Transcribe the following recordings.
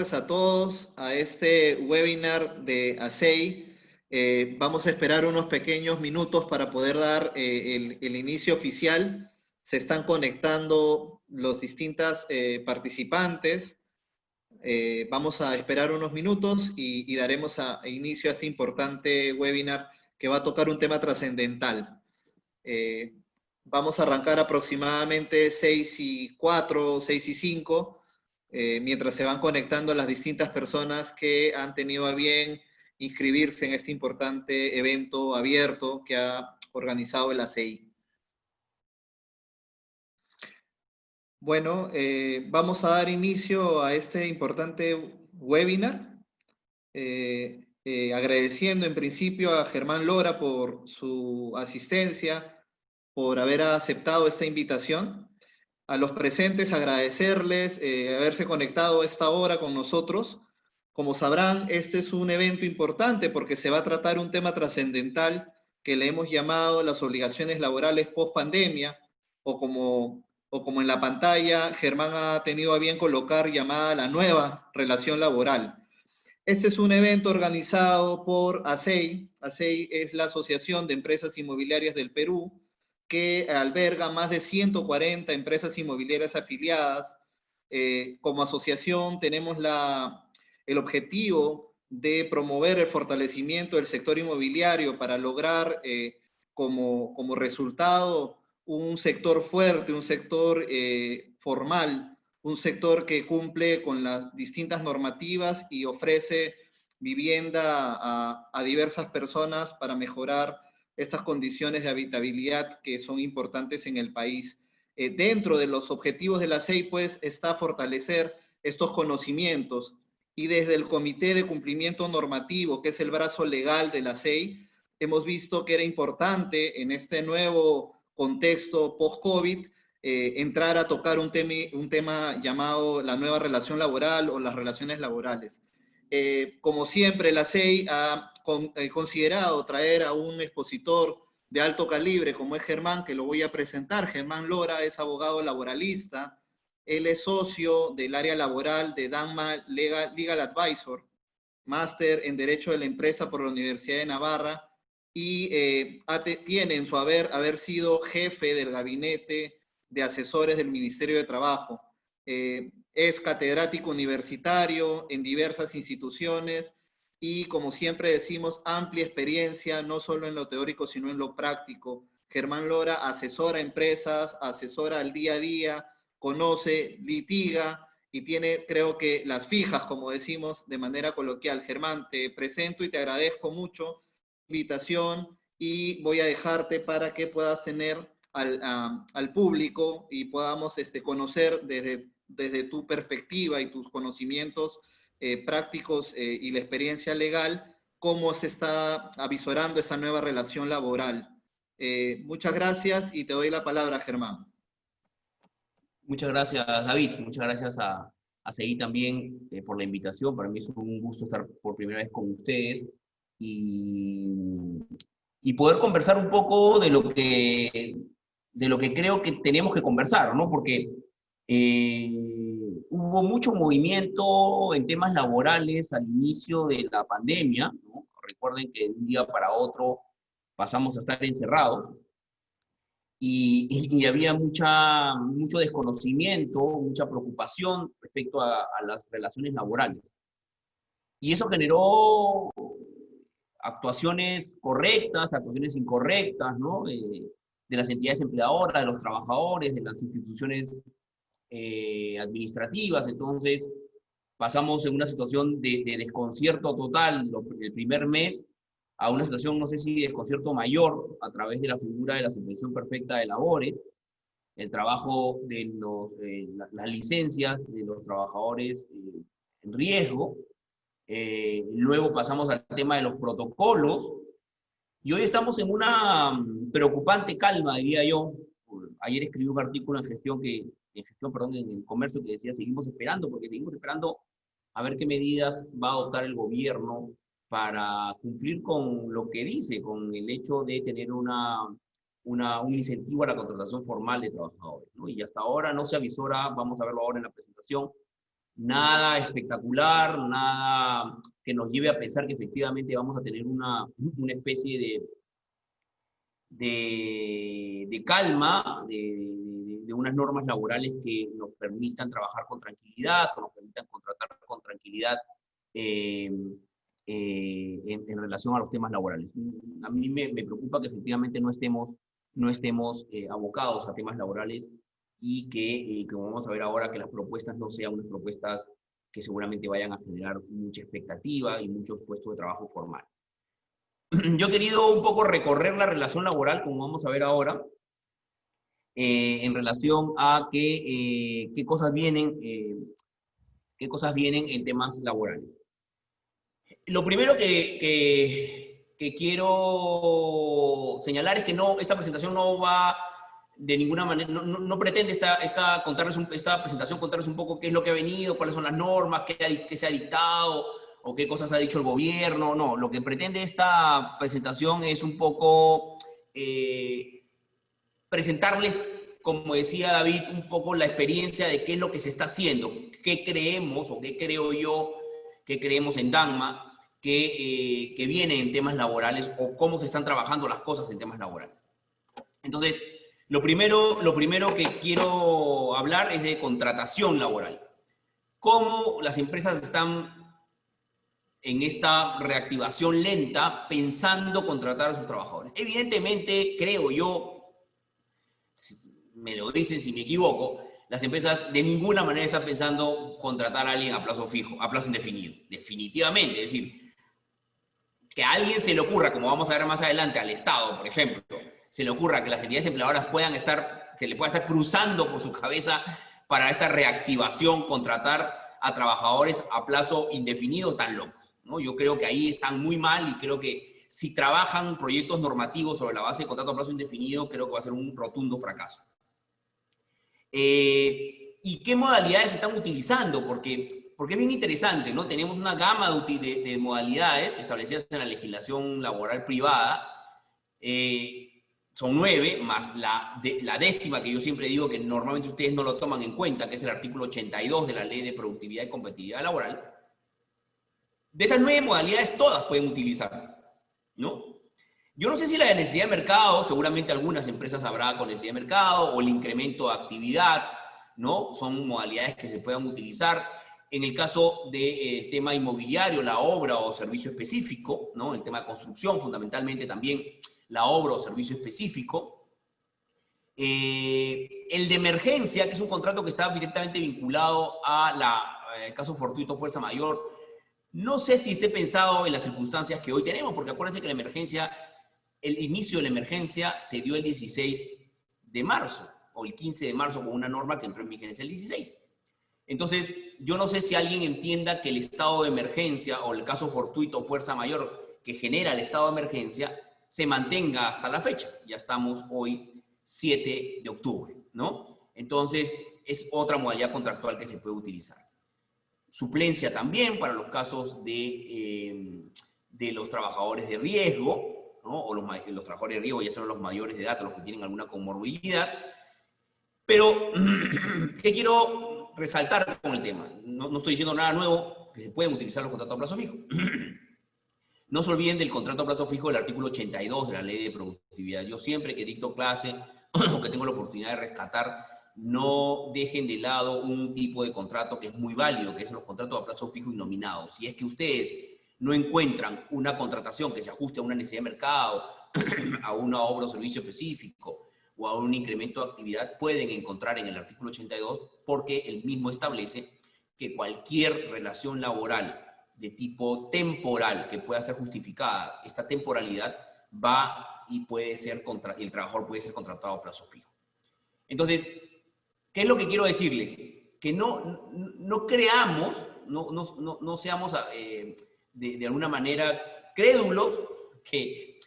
tardes a todos a este webinar de ASEI. Vamos a esperar unos pequeños minutos para poder dar el inicio oficial. Se están conectando los distintos participantes. Vamos a esperar unos minutos y daremos inicio a este importante webinar que va a tocar un tema trascendental. Vamos a arrancar aproximadamente 6:04, 6:05, mientras se van conectando las distintas personas que han tenido a bien inscribirse en este importante evento abierto que ha organizado el ASEI. Bueno, vamos a dar inicio a este importante webinar, agradeciendo en principio a Germán Lora por su asistencia, por haber aceptado esta invitación. A los presentes agradecerles haberse conectado a esta hora con nosotros. Como sabrán, este es un evento importante porque se va a tratar un tema trascendental que le hemos llamado las obligaciones laborales post pandemia, o como en la pantalla Germán ha tenido a bien colocar, llamada la nueva relación laboral. Este es un evento organizado por ASEI. ASEI es la Asociación de Empresas Inmobiliarias del Perú, que alberga más de 140 empresas inmobiliarias afiliadas. Como asociación tenemos el objetivo de promover el fortalecimiento del sector inmobiliario para lograr como resultado un sector fuerte, un sector formal, un sector que cumple con las distintas normativas y ofrece vivienda a diversas personas para mejorar estas condiciones de habitabilidad que son importantes en el país. Dentro de los objetivos de la SEI, pues, está fortalecer estos conocimientos, y desde el Comité de Cumplimiento Normativo, que es el brazo legal de la SEI, hemos visto que era importante en este nuevo contexto post-COVID entrar a tocar un tema llamado la nueva relación laboral o las relaciones laborales. Como siempre, la SEI ha considerado traer a un expositor de alto calibre como es Germán, que lo voy a presentar. Germán Lora es abogado laboralista, él es socio del área laboral de Danma Legal Advisor, máster en Derecho de la Empresa por la Universidad de Navarra, y tiene en su haber sido jefe del gabinete de asesores del Ministerio de Trabajo. Es catedrático universitario en diversas instituciones y, como siempre decimos, amplia experiencia, no solo en lo teórico, sino en lo práctico. Germán Lora asesora a empresas, asesora al día a día, conoce, litiga y tiene, creo que, las fijas, como decimos de manera coloquial. Germán, te presento y te agradezco mucho la invitación y voy a dejarte para que puedas tener al público y podamos conocer desde tu perspectiva y tus conocimientos prácticos y la experiencia legal, cómo se está avisorando esa nueva relación laboral. Muchas gracias y te doy la palabra, Germán. Muchas gracias, David. Muchas gracias a Seguí también por la invitación. Para mí es un gusto estar por primera vez con ustedes y poder conversar un poco de lo que creo que tenemos que conversar, ¿no? Porque hubo mucho movimiento en temas laborales al inicio de la pandemia, ¿no? Recuerden que de un día para otro pasamos a estar encerrados y había mucho desconocimiento, mucha preocupación respecto a las relaciones laborales. Y eso generó actuaciones correctas, actuaciones incorrectas, ¿no? De las entidades empleadoras, de los trabajadores, de las instituciones administrativas. Entonces, pasamos en una situación de desconcierto total el primer mes a una situación, no sé si de desconcierto mayor, a través de la figura de la suspensión perfecta de labores, el trabajo de las licencias de los trabajadores en riesgo. Luego pasamos al tema de los protocolos, y hoy estamos en una preocupante calma, diría yo. Ayer escribí un artículo en en el Comercio, que decía: seguimos esperando, porque seguimos esperando a ver qué medidas va a adoptar el gobierno para cumplir con lo que dice, con el hecho de tener un incentivo a la contratación formal de trabajadores, ¿no? Y hasta ahora no se avisora, vamos a verlo ahora en la presentación, Nada espectacular, nada que nos lleve a pensar que efectivamente vamos a tener una especie de calma, de unas normas laborales que nos permitan trabajar con tranquilidad, que nos permitan contratar con tranquilidad eh, en relación a los temas laborales. A mí me preocupa que efectivamente no estemos abocados a temas laborales y que, como vamos a ver ahora, que las propuestas no sean unas propuestas que seguramente vayan a generar mucha expectativa y muchos puestos de trabajo formales. Yo he querido un poco recorrer la relación laboral, como vamos a ver ahora, en relación a qué cosas vienen en temas laborales. Lo primero que quiero señalar es que esta presentación no va de ninguna manera, no pretende esta presentación contarles un poco qué es lo que ha venido, cuáles son las normas, qué se ha dictado o qué cosas ha dicho el gobierno. No, lo que pretende esta presentación es un poco presentarles, como decía David, un poco la experiencia de qué es lo que se está haciendo, qué creemos o qué creo yo, qué creemos en Danma, que viene en temas laborales o cómo se están trabajando las cosas en temas laborales. Entonces, lo primero que quiero hablar es de contratación laboral. Cómo las empresas están en esta reactivación lenta pensando contratar a sus trabajadores. Evidentemente, creo yo, me lo dicen si me equivoco, las empresas de ninguna manera están pensando contratar a alguien a plazo fijo, a plazo indefinido. Definitivamente, es decir, que a alguien se le ocurra, como vamos a ver más adelante, al Estado, por ejemplo, se le ocurra que las entidades empleadoras se le pueda estar cruzando por su cabeza para esta reactivación, contratar a trabajadores a plazo indefinido, están locos, ¿no? Yo creo que ahí están muy mal y creo que si trabajan proyectos normativos sobre la base de contrato a plazo indefinido, creo que va a ser un rotundo fracaso. ¿Y qué modalidades se están utilizando? Porque es bien interesante, ¿no? Tenemos una gama de modalidades establecidas en la legislación laboral privada. Son 9, más la 10ª, que yo siempre digo que normalmente ustedes no lo toman en cuenta, que es el artículo 82 de la Ley de Productividad y Competitividad Laboral. De esas 9 modalidades, todas pueden utilizarse, ¿no? Yo no sé si la de necesidad de mercado, seguramente algunas empresas habrá con necesidad de mercado, o el incremento de actividad, ¿no? Son modalidades que se puedan utilizar. En el caso del tema inmobiliario, la obra o servicio específico, ¿no? El tema de construcción, fundamentalmente también la obra o servicio específico. El de emergencia, que es un contrato que está directamente vinculado al caso fortuito fuerza mayor, no sé si esté pensado en las circunstancias que hoy tenemos, porque acuérdense que el inicio de la emergencia se dio el 16 de marzo, o el 15 de marzo, con una norma que entró en vigencia el 16. Entonces, yo no sé si alguien entienda que el estado de emergencia o el caso fortuito o fuerza mayor que genera el estado de emergencia se mantenga hasta la fecha. Ya estamos hoy 7 de octubre, ¿no? Entonces, es otra modalidad contractual que se puede utilizar. Suplencia también para los casos de los trabajadores de riesgo, ¿no? O los trabajadores de riesgo ya son los mayores de edad, los que tienen alguna comorbilidad. Pero, ¿qué quiero resaltar con el tema? No estoy diciendo nada nuevo, que se pueden utilizar los contratos a plazo fijo. No se olviden del contrato a plazo fijo del artículo 82 de la Ley de Productividad. Yo siempre que dicto clase, o que tengo la oportunidad de rescatar, no dejen de lado un tipo de contrato que es muy válido, que es los contratos a plazo fijo innominados. Si es que ustedes no encuentran una contratación que se ajuste a una necesidad de mercado, a una obra o servicio específico, o a un incremento de actividad, pueden encontrar en el artículo 82, porque el mismo establece que cualquier relación laboral de tipo temporal que pueda ser justificada, esta temporalidad va y el trabajador puede ser contratado a plazo fijo. Entonces, ¿qué es lo que quiero decirles? Que no creamos, no seamos de alguna manera crédulos que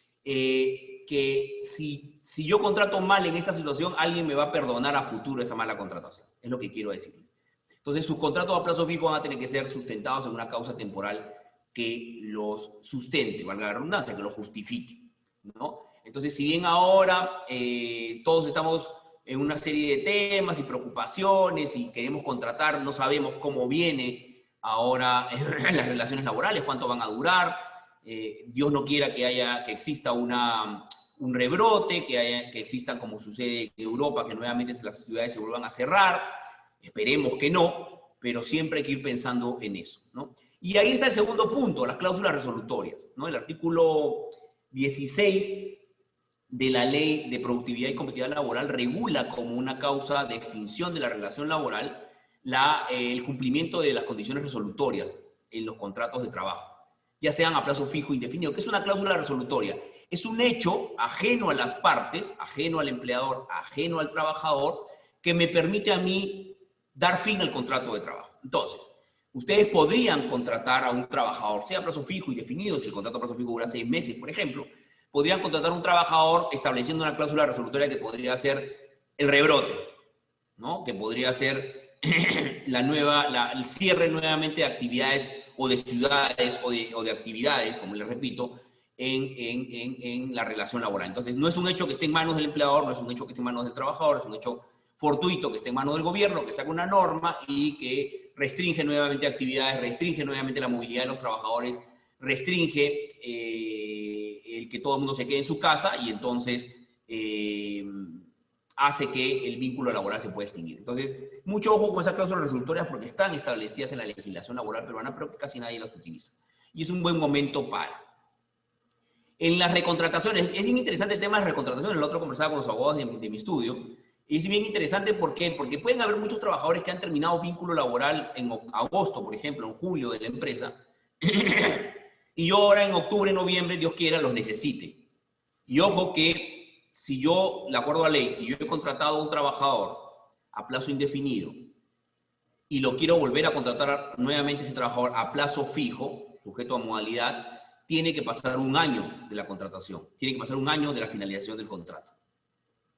si yo contrato mal en esta situación, alguien me va a perdonar a futuro esa mala contratación. Es lo que quiero decirles. Entonces, sus contratos a plazo fijo van a tener que ser sustentados en una causa temporal que los sustente, valga la redundancia, que los justifique, ¿no? Entonces, si bien ahora todos estamos en una serie de temas y preocupaciones y queremos contratar, no sabemos cómo viene ahora las relaciones laborales, cuánto van a durar. Dios no quiera que exista un rebrote, que existan, como sucede en Europa, que nuevamente las ciudades se vuelvan a cerrar. Esperemos que no, pero siempre hay que ir pensando en eso, ¿no? Y ahí está el segundo punto, las cláusulas resolutorias, ¿no? El artículo 16 de la Ley de Productividad y Competitividad Laboral regula como una causa de extinción de la relación laboral el cumplimiento de las condiciones resolutorias en los contratos de trabajo, ya sean a plazo fijo o indefinido. ¿Qué es una cláusula resolutoria? Es un hecho ajeno a las partes, ajeno al empleador, ajeno al trabajador, que me permite a mí dar fin al contrato de trabajo. Entonces, ustedes podrían contratar a un trabajador, sea a plazo fijo, indefinido, si el contrato a plazo fijo dura 6 meses, por ejemplo, podrían contratar a un trabajador estableciendo una cláusula resolutoria que podría ser el rebrote, ¿no? Que podría ser el cierre nuevamente de actividades o de ciudades o de actividades, como les repito, en la relación laboral. Entonces, no es un hecho que esté en manos del empleador, no es un hecho que esté en manos del trabajador, es un hecho fortuito que esté en manos del gobierno, que saca una norma y que restringe nuevamente actividades, restringe nuevamente la movilidad de los trabajadores, restringe el que todo el mundo se quede en su casa y entonces hace que el vínculo laboral se pueda extinguir. Entonces, mucho ojo con esas cláusulas resolutorias porque están establecidas en la legislación laboral peruana, pero que casi nadie las utiliza. Y es un buen momento para. En las recontrataciones, es bien interesante el tema de las recontrataciones, el otro conversaba con los abogados de mi estudio, y es bien interesante, ¿por qué? Porque pueden haber muchos trabajadores que han terminado vínculo laboral en agosto, por ejemplo, en julio de la empresa, y yo ahora en octubre, noviembre, Dios quiera, los necesite. Y ojo que si yo, de acuerdo a ley, si yo he contratado a un trabajador a plazo indefinido y lo quiero volver a contratar nuevamente ese trabajador a plazo fijo, sujeto a modalidad, tiene que pasar un año de la contratación, tiene que pasar un año de la finalización del contrato.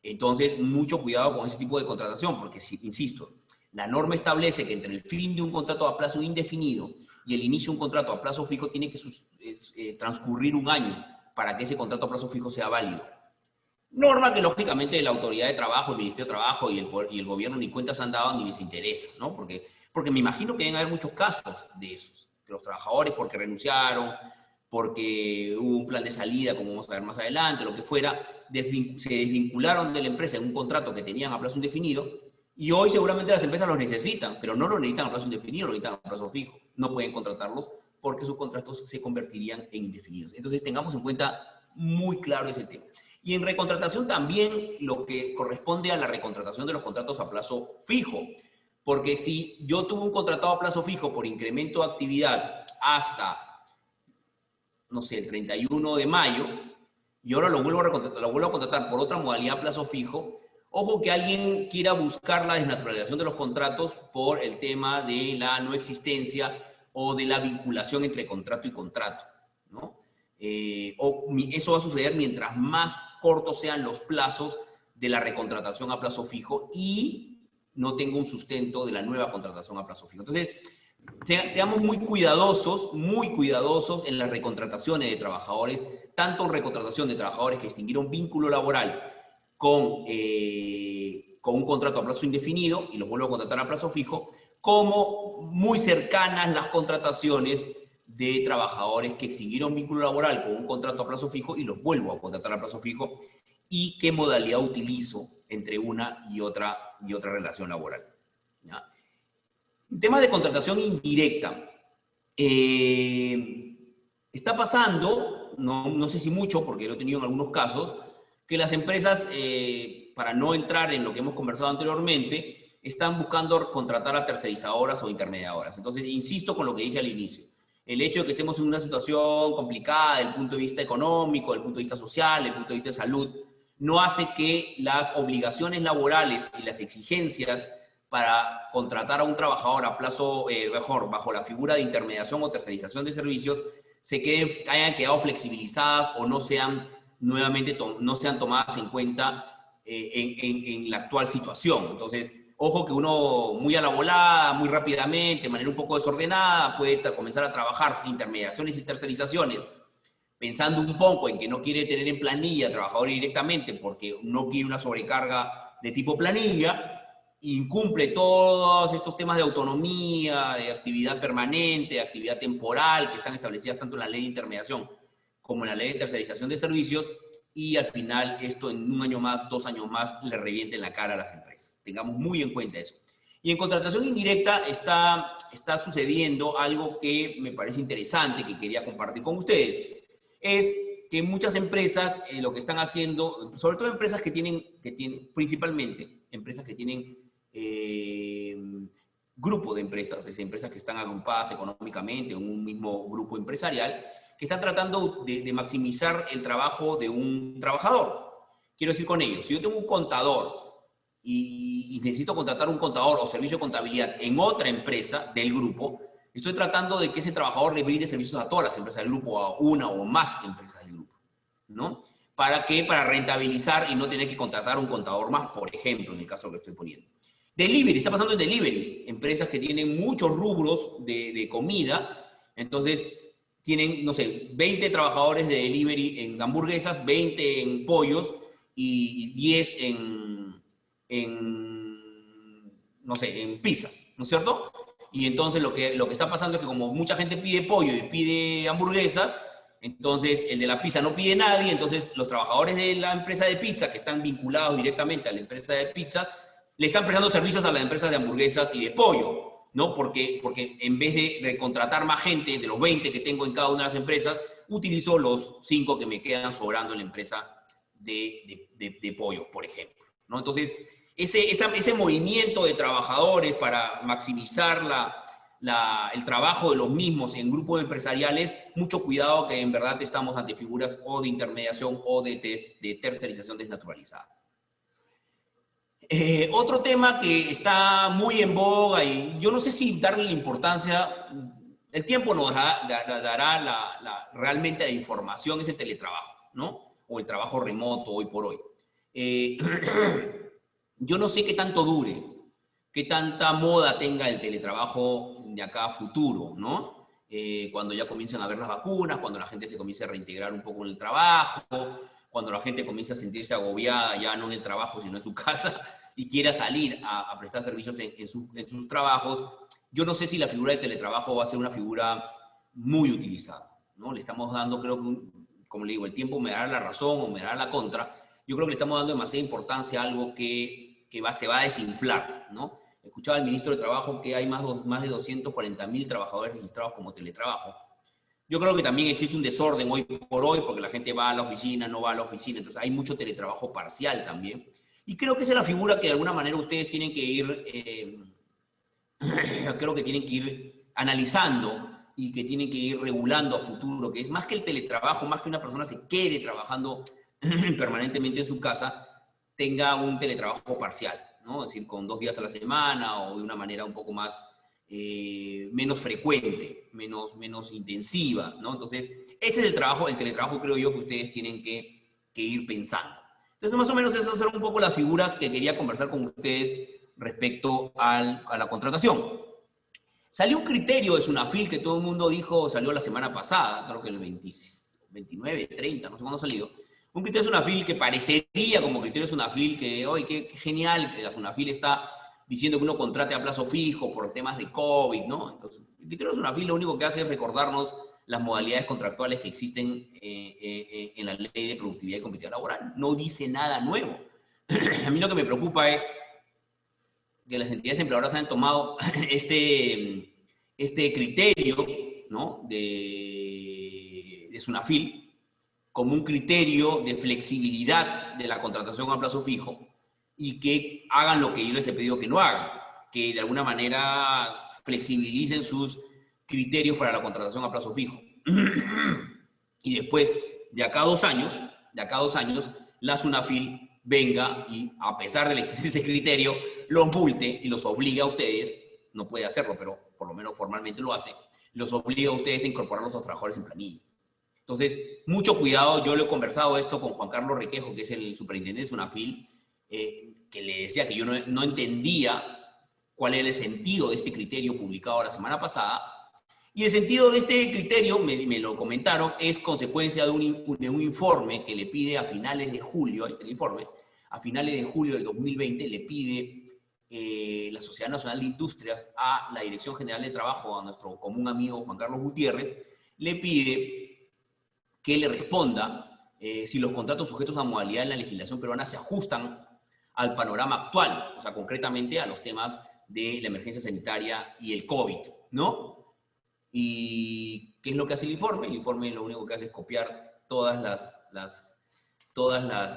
Entonces, mucho cuidado con ese tipo de contratación, porque, insisto, la norma establece que entre el fin de un contrato a plazo indefinido y el inicio de un contrato a plazo fijo tiene que transcurrir un año para que ese contrato a plazo fijo sea válido. Norma que, lógicamente, la Autoridad de Trabajo, el Ministerio de Trabajo y el gobierno ni cuentas han dado ni les interesa, ¿no? Porque me imagino que deben haber muchos casos de esos, que los trabajadores, porque renunciaron, porque hubo un plan de salida, como vamos a ver más adelante, lo que fuera, se desvincularon de la empresa en un contrato que tenían a plazo indefinido, y hoy seguramente las empresas los necesitan, pero no los necesitan a plazo indefinido, lo necesitan a plazo fijo. No pueden contratarlos porque sus contratos se convertirían en indefinidos. Entonces tengamos en cuenta muy claro ese tema. Y en recontratación también lo que corresponde a la recontratación de los contratos a plazo fijo, porque si yo tuve un contratado a plazo fijo por incremento de actividad hasta, no sé, el 31 de mayo, y ahora lo vuelvo a contratar por otra modalidad a plazo fijo, ojo que alguien quiera buscar la desnaturalización de los contratos por el tema de la no existencia o de la vinculación entre contrato y contrato, ¿no? Eso va a suceder mientras más cortos sean los plazos de la recontratación a plazo fijo y no tenga un sustento de la nueva contratación a plazo fijo. Entonces, seamos muy cuidadosos en las recontrataciones de trabajadores, tanto en recontratación de trabajadores que extinguieron vínculo laboral con un contrato a plazo indefinido y los vuelvo a contratar a plazo fijo, como muy cercanas las contrataciones de trabajadores que extinguieron vínculo laboral con un contrato a plazo fijo y los vuelvo a contratar a plazo fijo, y qué modalidad utilizo entre una y otra relación laboral, ¿ya? Temas de contratación indirecta. Está pasando, no sé si mucho, porque lo he tenido en algunos casos, que las empresas, para no entrar en lo que hemos conversado anteriormente, están buscando contratar a tercerizadoras o intermediadoras. Entonces, insisto con lo que dije al inicio. El hecho de que estemos en una situación complicada desde el punto de vista económico, desde el punto de vista social, desde el punto de vista de salud, no hace que las obligaciones laborales y las exigencias para contratar a un trabajador a plazo, bajo la figura de intermediación o tercerización de servicios, hayan quedado flexibilizadas o no sean tomadas en cuenta en la actual situación. Entonces, ojo que uno muy a la volada, muy rápidamente, de manera un poco desordenada, puede comenzar a trabajar intermediaciones y tercerizaciones, pensando un poco en que no quiere tener en planilla trabajadores directamente porque no quiere una sobrecarga de tipo planilla, incumple todos estos temas de autonomía, de actividad permanente, de actividad temporal, que están establecidas tanto en la ley de intermediación como en la ley de tercerización de servicios, y al final esto en 1 año más, 2 años más, le reviente en la cara a las empresas. Tengamos muy en cuenta eso. Y en contratación indirecta está sucediendo algo que me parece interesante, que quería compartir con ustedes. Es que muchas empresas lo que están haciendo, sobre todo empresas que tienen principalmente empresas que tienen grupo de empresas, es decir, empresas que están agrupadas económicamente en un mismo grupo empresarial, que están tratando de maximizar el trabajo de un trabajador. Quiero decir con ello, si yo tengo un contador y necesito contratar un contador o servicio de contabilidad en otra empresa del grupo, estoy tratando de que ese trabajador le brinde servicios a todas las empresas del grupo, a una o más empresas del grupo, ¿no? ¿Para qué? Para rentabilizar y no tener que contratar un contador más, por ejemplo, en el caso que estoy poniendo. Delivery, está pasando en deliveries, empresas que tienen muchos rubros de comida, entonces tienen, no sé, 20 trabajadores de delivery en hamburguesas, 20 en pollos y 10 no sé, en pizzas, ¿no es cierto? Y entonces lo que está pasando es que como mucha gente pide pollo y pide hamburguesas, entonces el de la pizza no pide nadie, entonces los trabajadores de la empresa de pizza que están vinculados directamente a la empresa de pizza, le están prestando servicios a las empresas de hamburguesas y de pollo, ¿no? Porque en vez de contratar más gente, de los 20 que tengo en cada una de las empresas, utilizo los 5 que me quedan sobrando en la empresa de pollo, por ejemplo, ¿no? Entonces, ese movimiento de trabajadores para maximizar el trabajo de los mismos en grupos empresariales, mucho cuidado que en verdad estamos ante figuras o de intermediación o de tercerización desnaturalizada. Otro tema que está muy en boga y yo no sé si darle la importancia, el tiempo nos dará realmente la información, es el teletrabajo, ¿no? O el trabajo remoto hoy por hoy. Yo no sé qué tanto dure, qué tanta moda tenga el teletrabajo de acá a futuro, ¿no? Cuando ya comiencen a ver las vacunas, cuando la gente se comience a reintegrar un poco en el trabajo, cuando la gente comience a sentirse agobiada ya no en el trabajo, sino en su casa, y quiera salir a prestar servicios en sus trabajos, yo no sé si la figura del teletrabajo va a ser una figura muy utilizada, ¿no? Le estamos dando, creo que, como le digo, el tiempo me dará la razón o me dará la contra. Yo creo que le estamos dando demasiada importancia a algo que se va a desinflar, ¿no? Escuchaba al ministro de Trabajo que hay más de 240.000 trabajadores registrados como teletrabajo. Yo creo que también existe un desorden hoy por hoy, porque la gente va a la oficina, no va a la oficina, entonces hay mucho teletrabajo parcial también. Y creo que esa es la figura que de alguna manera ustedes tienen que ir, creo que tienen que ir analizando y que tienen que ir regulando a futuro, que es más que el teletrabajo, más que una persona se quede trabajando permanentemente en su casa, tenga un teletrabajo parcial, ¿no? Es decir, con 2 días a la semana o de una manera un poco más, menos frecuente, menos intensiva, ¿no? Entonces, ese es el teletrabajo creo yo que ustedes tienen que ir pensando. Entonces, más o menos esas son un poco las figuras que quería conversar con ustedes respecto a la contratación. Salió un criterio de SUNAFIL que todo el mundo dijo, salió la semana pasada, creo que el 29, 30, no sé cuándo salió. Un criterio de SUNAFIL que parecería como criterio de SUNAFIL que, oye, qué genial que la SUNAFIL está diciendo que uno contrate a plazo fijo por temas de COVID, ¿no? Entonces, el criterio de SUNAFIL lo único que hace es recordarnos las modalidades contractuales que existen en la Ley de Productividad y Competitividad Laboral. No dice nada nuevo. A mí lo que me preocupa es que las entidades empleadoras han tomado este criterio, ¿no? de SUNAFIL como un criterio de flexibilidad de la contratación a plazo fijo y que hagan lo que yo les he pedido que no hagan, que de alguna manera flexibilicen sus criterios para la contratación a plazo fijo. Y después, de acá a 2 años, la SUNAFIL venga y, a pesar de la existencia de ese criterio, los multe y los obliga a ustedes, no puede hacerlo, pero por lo menos formalmente lo hace, los obliga a ustedes a incorporarlos a los trabajadores en planilla. Entonces, mucho cuidado. Yo lo he conversado esto con Juan Carlos Requejo, que es el superintendente de SUNAFIL, que le decía que yo no entendía cuál era el sentido de este criterio publicado la semana pasada. Y el sentido de este criterio, me lo comentaron, es consecuencia de un informe que le pide a finales de julio, ahí está el informe, a finales de julio del 2020 le pide la Sociedad Nacional de Industrias a la Dirección General de Trabajo, a nuestro común amigo Juan Carlos Gutiérrez, le pide que le responda si los contratos sujetos a modalidad en la legislación peruana se ajustan al panorama actual, o sea, concretamente a los temas de la emergencia sanitaria y el COVID, ¿no? ¿Y qué es lo que hace el informe? El informe lo único que hace es copiar todas las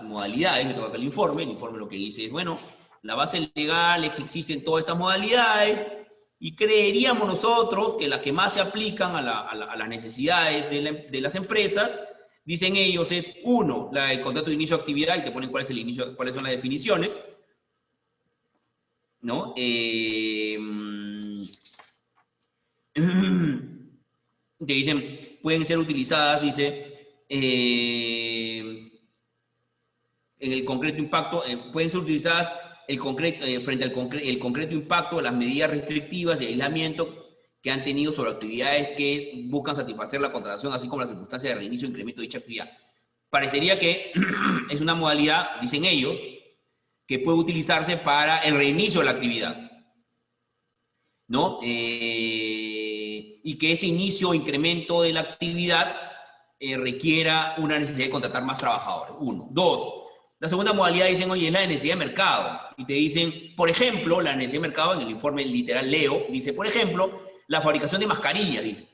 modalidades, me toca acá el informe lo que dice es, bueno, la base legal existen todas estas modalidades y creeríamos nosotros que las que más se aplican a las necesidades de las empresas, dicen ellos, es uno, el contrato de inicio de actividad, y te ponen cuáles son las definiciones, ¿no? Te dicen, pueden ser utilizadas, dice, en el concreto impacto, pueden ser utilizadas frente al concreto impacto de las medidas restrictivas y aislamiento que han tenido sobre actividades que buscan satisfacer la contratación, así como las circunstancias de reinicio o incremento de dicha actividad. Parecería que es una modalidad, dicen ellos, que puede utilizarse para el reinicio de la actividad, ¿no? Y que ese inicio o incremento de la actividad requiera una necesidad de contratar más trabajadores. Uno. Dos. La segunda modalidad dicen, oye, es la de necesidad de mercado. Y te dicen, por ejemplo, la necesidad de mercado, en el informe literal leo, dice, por ejemplo, la fabricación de mascarillas, dice.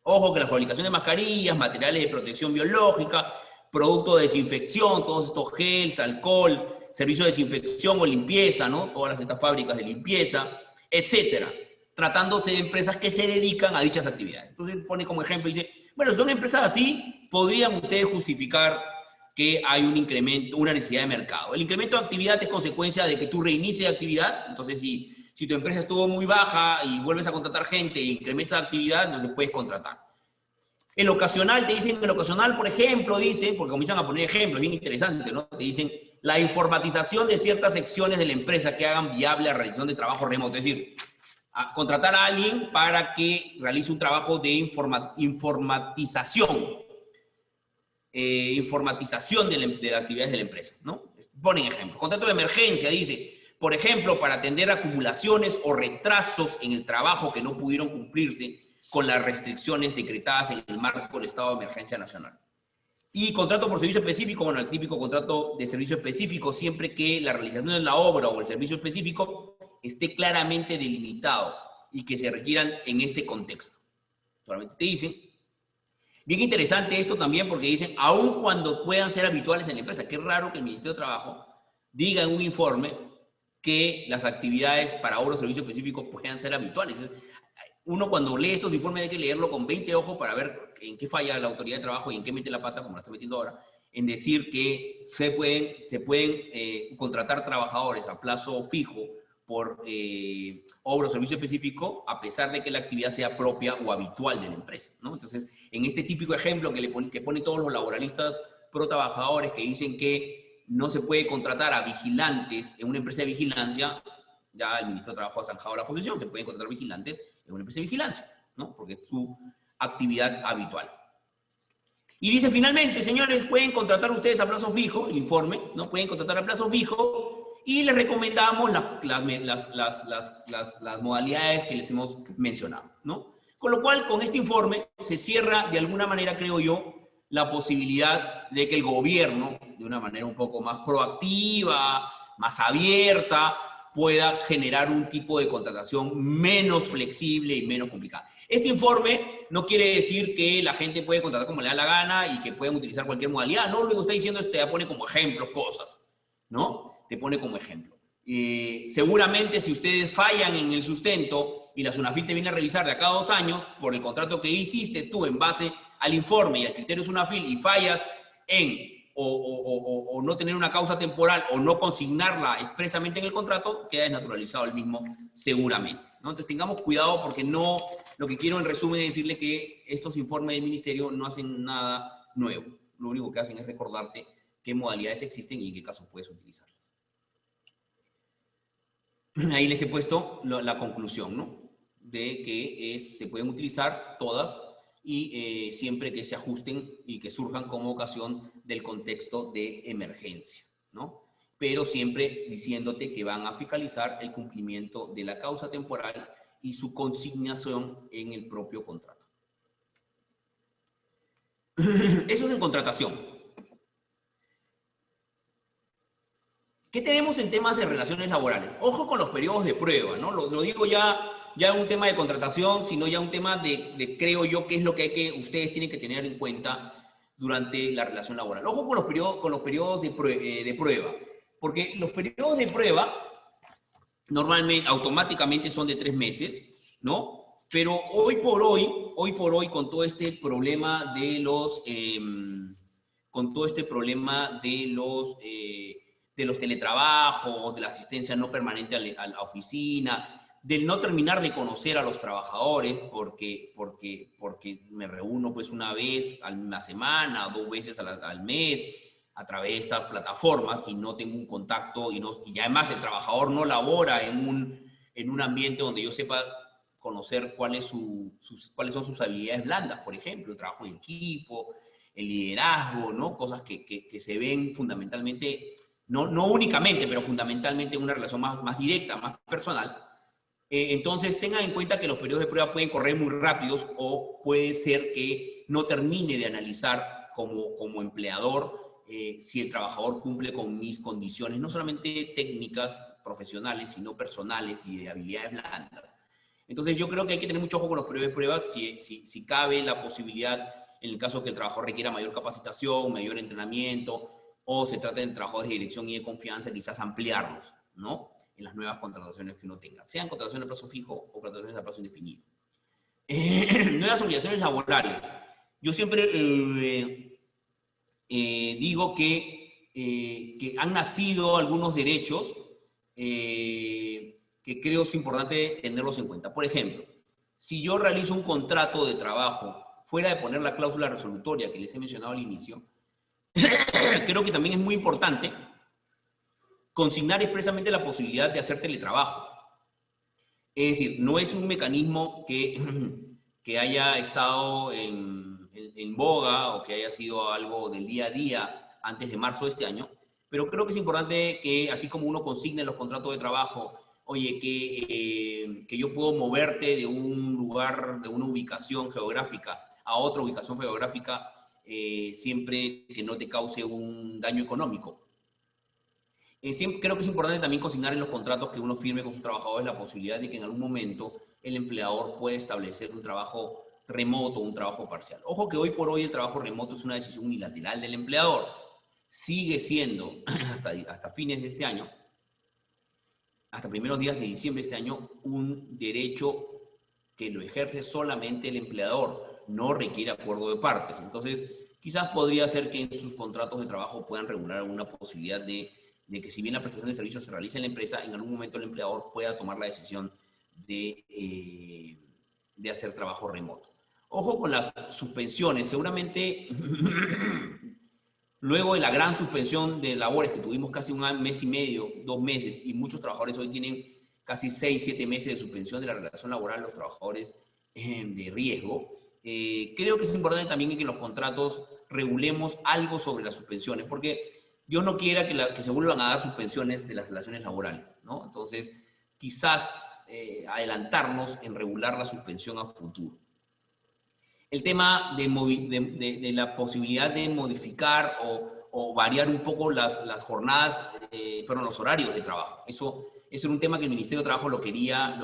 Ojo que la fabricación de mascarillas, materiales de protección biológica, productos de desinfección, todos estos gels, alcohol, servicios de desinfección o limpieza, ¿no? Todas estas fábricas de limpieza, etcétera, tratándose de empresas que se dedican a dichas actividades. Entonces pone como ejemplo, dice, bueno, si son empresas así, podrían ustedes justificar que hay un incremento, una necesidad de mercado. El incremento de actividad es consecuencia de que tú reinicies actividad, entonces si tu empresa estuvo muy baja y vuelves a contratar gente y incrementas la actividad, entonces puedes contratar. El ocasional, te dicen, el ocasional, por ejemplo, dicen, porque comienzan a poner ejemplos, bien interesante, ¿no? Te dicen, la informatización de ciertas secciones de la empresa que hagan viable la realización de trabajo remoto, es decir, contratar a alguien para que realice un trabajo de informatización de las actividades de la empresa, ¿no? Ponen ejemplo. Contrato de emergencia, dice, por ejemplo, para atender acumulaciones o retrasos en el trabajo que no pudieron cumplirse con las restricciones decretadas en el marco del estado de emergencia nacional. Y contrato por servicio específico, bueno, el típico contrato de servicio específico, siempre que la realización de la obra o el servicio específico esté claramente delimitado y que se requieran en este contexto. Solamente te dicen. Bien interesante esto también porque dicen, aun cuando puedan ser habituales en la empresa, qué raro que el Ministerio de Trabajo diga en un informe que las actividades para obra o servicio específico puedan ser habituales. Uno cuando lee estos informes hay que leerlo con 20 ojos para ver en qué falla la autoridad de trabajo y en qué mete la pata, como la está metiendo ahora, en decir que se pueden contratar trabajadores a plazo fijo por obra o servicio específico, a pesar de que la actividad sea propia o habitual de la empresa, ¿no? Entonces, en este típico ejemplo que ponen todos los laboralistas pro trabajadores que dicen que no se puede contratar a vigilantes en una empresa de vigilancia, ya el ministro de Trabajo ha zanjado la posición, se pueden contratar vigilantes en una empresa de vigilancia, ¿no? Porque es su actividad habitual. Y dice finalmente, señores, pueden contratar ustedes a plazo fijo, el informe, ¿no? Pueden contratar a plazo fijo y les recomendamos las modalidades que les hemos mencionado, ¿no? Con lo cual, con este informe se cierra de alguna manera, creo yo, la posibilidad de que el gobierno, de una manera un poco más proactiva, más abierta, pueda generar un tipo de contratación menos flexible y menos complicada. Este informe no quiere decir que la gente puede contratar como le da la gana y que pueden utilizar cualquier modalidad, no, lo que está diciendo es que te pone como ejemplo cosas, ¿no? Te pone como ejemplo. Seguramente si ustedes fallan en el sustento y la SUNAFIL te viene a revisar de acá a 2 años por el contrato que hiciste tú en base al informe y al criterio SUNAFIL y fallas en o no tener una causa temporal o no consignarla expresamente en el contrato, queda desnaturalizado el mismo seguramente, ¿no? Entonces tengamos cuidado porque no, lo que quiero en resumen es decirle que estos informes del ministerio no hacen nada nuevo. Lo único que hacen es recordarte qué modalidades existen y en qué casos puedes utilizarlas. Ahí les he puesto la conclusión, ¿no? De que se pueden utilizar todas y siempre que se ajusten y que surjan como ocasión del contexto de emergencia, ¿no? pero siempre diciéndote que van a fiscalizar el cumplimiento de la causa temporal y su consignación en el propio contrato. Eso es en contratación. ¿Qué tenemos en temas de relaciones laborales? Ojo con los periodos de prueba, ¿no? Lo digo ya un tema de contratación, sino ya un tema de creo yo, qué es lo que ustedes tienen que tener en cuenta durante la relación laboral. Ojo con los periodos de prueba, porque los periodos de prueba normalmente, automáticamente son de 3 meses, ¿no? Pero hoy por hoy, con todo este problema de los, de los teletrabajos, de la asistencia no permanente a la oficina, del no terminar de conocer a los trabajadores, porque me reúno pues una vez a la semana, 2 veces al mes, a través de estas plataformas, y no tengo un contacto, y además el trabajador no labora en un ambiente donde yo sepa conocer cuáles son sus habilidades blandas, por ejemplo, el trabajo en equipo, el liderazgo, ¿no? Cosas que se ven fundamentalmente, no únicamente, pero fundamentalmente en una relación más directa, más personal. Entonces tengan en cuenta que los periodos de prueba pueden correr muy rápidos, o puede ser que no termine de analizar como empleador si el trabajador cumple con mis condiciones, no solamente técnicas, profesionales, sino personales y de habilidades blandas. Entonces yo creo que hay que tener mucho ojo con los periodos de prueba, si cabe la posibilidad, en el caso que el trabajador requiera mayor capacitación, mayor entrenamiento, o se trata de trabajadores de dirección y de confianza, quizás ampliarlos, ¿no? En las nuevas contrataciones que uno tenga, sean contrataciones a plazo fijo o contrataciones a plazo indefinido. Nuevas obligaciones laborales. Yo siempre digo que han nacido algunos derechos que creo es importante tenerlos en cuenta. Por ejemplo, si yo realizo un contrato de trabajo fuera de poner la cláusula resolutoria que les he mencionado al inicio, creo que también es muy importante consignar expresamente la posibilidad de hacer teletrabajo. Es decir, no es un mecanismo que haya estado en boga o que haya sido algo del día a día antes de marzo de este año, pero creo que es importante que, así como uno consigne en los contratos de trabajo, oye, que yo puedo moverte de un lugar, de una ubicación geográfica a otra ubicación geográfica, siempre que no te cause un daño económico. Creo que es importante también consignar en los contratos que uno firme con sus trabajadores la posibilidad de que en algún momento el empleador pueda establecer un trabajo remoto, un trabajo parcial. Ojo que hoy por hoy el trabajo remoto es una decisión unilateral del empleador. Sigue siendo, hasta fines de este año, hasta primeros días de diciembre de este año, un derecho que lo ejerce solamente el empleador, no requiere acuerdo de partes. Entonces, quizás podría ser que en sus contratos de trabajo puedan regular alguna posibilidad de que, si bien la prestación de servicios se realiza en la empresa, en algún momento el empleador pueda tomar la decisión de hacer trabajo remoto. Ojo con las suspensiones. Seguramente, luego de la gran suspensión de labores que tuvimos casi un mes y medio, 2 meses, y muchos trabajadores hoy tienen casi 6, 7 meses de suspensión de la relación laboral, los trabajadores de riesgo, creo que es importante también que en los contratos regulemos algo sobre las suspensiones, porque Dios no quiera que se vuelvan a dar suspensiones de las relaciones laborales, ¿no? Entonces, quizás adelantarnos en regular la suspensión a futuro. El tema de la posibilidad de modificar o variar un poco las jornadas, los horarios de trabajo. Eso era un tema que el Ministerio de Trabajo lo quería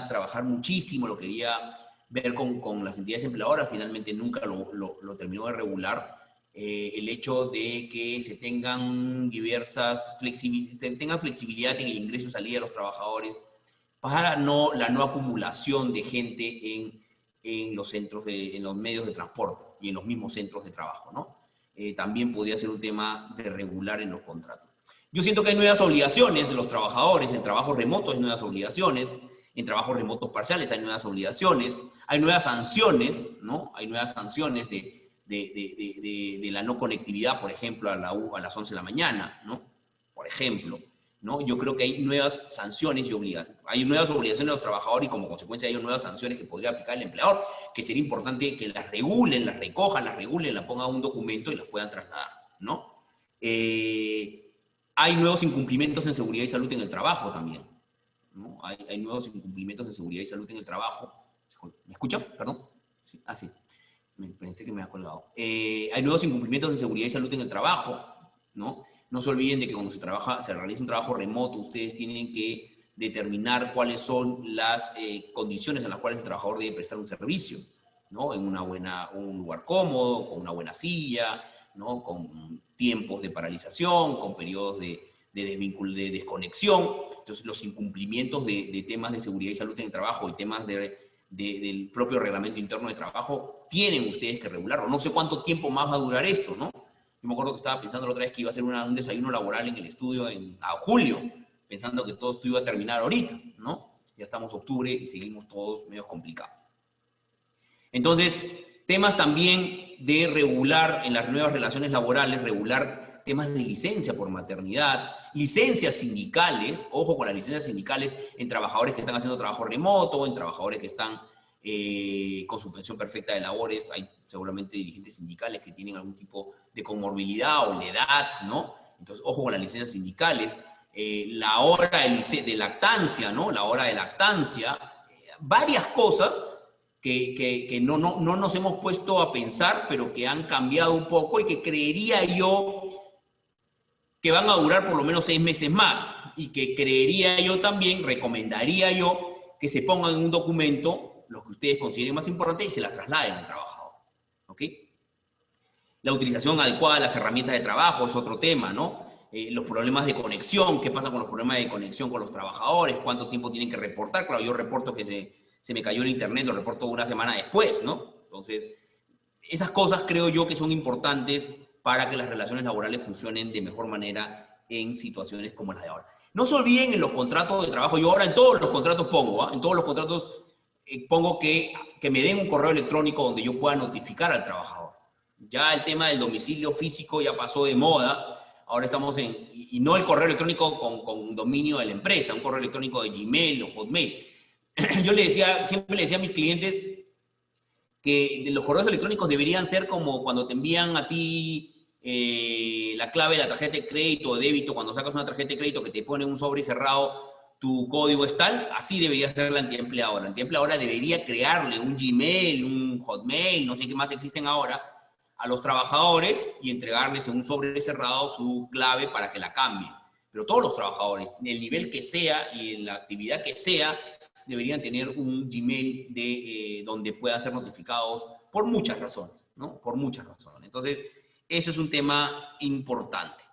trabajar muchísimo, lo quería ver con las entidades empleadoras, finalmente nunca lo terminó de regular. El hecho de que se tengan tengan flexibilidad en el ingreso y salida de los trabajadores para la no acumulación de gente en los en los medios de transporte y en los mismos centros de trabajo, ¿no? También podría ser un tema de regular en los contratos. Yo siento que hay nuevas obligaciones de los trabajadores, en trabajos remotos hay nuevas obligaciones, en trabajos remotos parciales hay nuevas obligaciones, hay nuevas sanciones, ¿no? Hay nuevas sanciones de la no conectividad, por ejemplo, a las 11 de la mañana, ¿no? Por ejemplo, ¿no? Yo creo que hay nuevas sanciones y obligaciones. Hay nuevas obligaciones de los trabajadores y, como consecuencia, hay nuevas sanciones que podría aplicar el empleador, que sería importante que las regulen, las recojan, las regulen, las pongan a un documento y las puedan trasladar, ¿no? Hay nuevos incumplimientos en seguridad y salud en el trabajo también, ¿no? Hay nuevos incumplimientos en seguridad y salud en el trabajo. ¿Me escuchan? Perdón. Sí. Ah, sí. Pensé que me había colgado. Hay nuevos incumplimientos de seguridad y salud en el trabajo, ¿no? No se olviden de que cuando se realiza un trabajo remoto, ustedes tienen que determinar cuáles son las condiciones en las cuales el trabajador debe prestar un servicio, ¿no? En un lugar cómodo, con una buena silla, ¿no? Con tiempos de paralización, con periodos de desconexión. Entonces, los incumplimientos de temas de seguridad y salud en el trabajo y temas del propio reglamento interno de trabajo, tienen ustedes que regularlo. No sé cuánto tiempo más va a durar esto, ¿no? Yo me acuerdo que estaba pensando la otra vez que iba a hacer un desayuno laboral en el estudio a julio, pensando que todo esto iba a terminar ahorita, ¿no? Ya estamos en octubre y seguimos todos medio complicados. Entonces, temas también de regular en las nuevas relaciones laborales, regular temas de licencia por maternidad, licencias sindicales, ojo con las licencias sindicales en trabajadores que están haciendo trabajo remoto, en trabajadores que están con suspensión perfecta de labores. Hay seguramente dirigentes sindicales que tienen algún tipo de comorbilidad o la edad, ¿no? Entonces, ojo con las licencias sindicales. La hora de lactancia, ¿no? La hora de lactancia, varias cosas que no nos hemos puesto a pensar, pero que han cambiado un poco y que creería yo que van a durar por lo menos 6 meses más, y que creería yo también, recomendaría yo, que se pongan en un documento los que ustedes consideren más importantes y se las trasladen al trabajador, ¿ok? La utilización adecuada de las herramientas de trabajo es otro tema, ¿no? Los problemas de conexión, qué pasa con los problemas de conexión con los trabajadores, cuánto tiempo tienen que reportar. Claro, yo reporto que se me cayó el internet, lo reporto una semana después, ¿no? Entonces, esas cosas creo yo que son importantes para que las relaciones laborales funcionen de mejor manera en situaciones como las de ahora. No se olviden en los contratos de trabajo, yo ahora en todos los contratos pongo, en todos los contratos pongo que me den un correo electrónico donde yo pueda notificar al trabajador. Ya el tema del domicilio físico ya pasó de moda, ahora estamos y no el correo electrónico con dominio de la empresa, un correo electrónico de Gmail o Hotmail. Yo siempre le decía a mis clientes que los correos electrónicos deberían ser como cuando te envían a ti la clave de la tarjeta de crédito o de débito, cuando sacas una tarjeta de crédito que te pone un sobre cerrado, tu código es tal. Así debería ser la antiempleadora. La antiempleadora debería crearle un Gmail, un Hotmail, no sé qué más existen ahora, a los trabajadores y entregarles en un sobre cerrado su clave para que la cambien. Pero todos los trabajadores, en el nivel que sea y en la actividad que sea, deberían tener un Gmail donde puedan ser notificados por muchas razones, ¿no? Por muchas razones. Entonces, eso es un tema importante.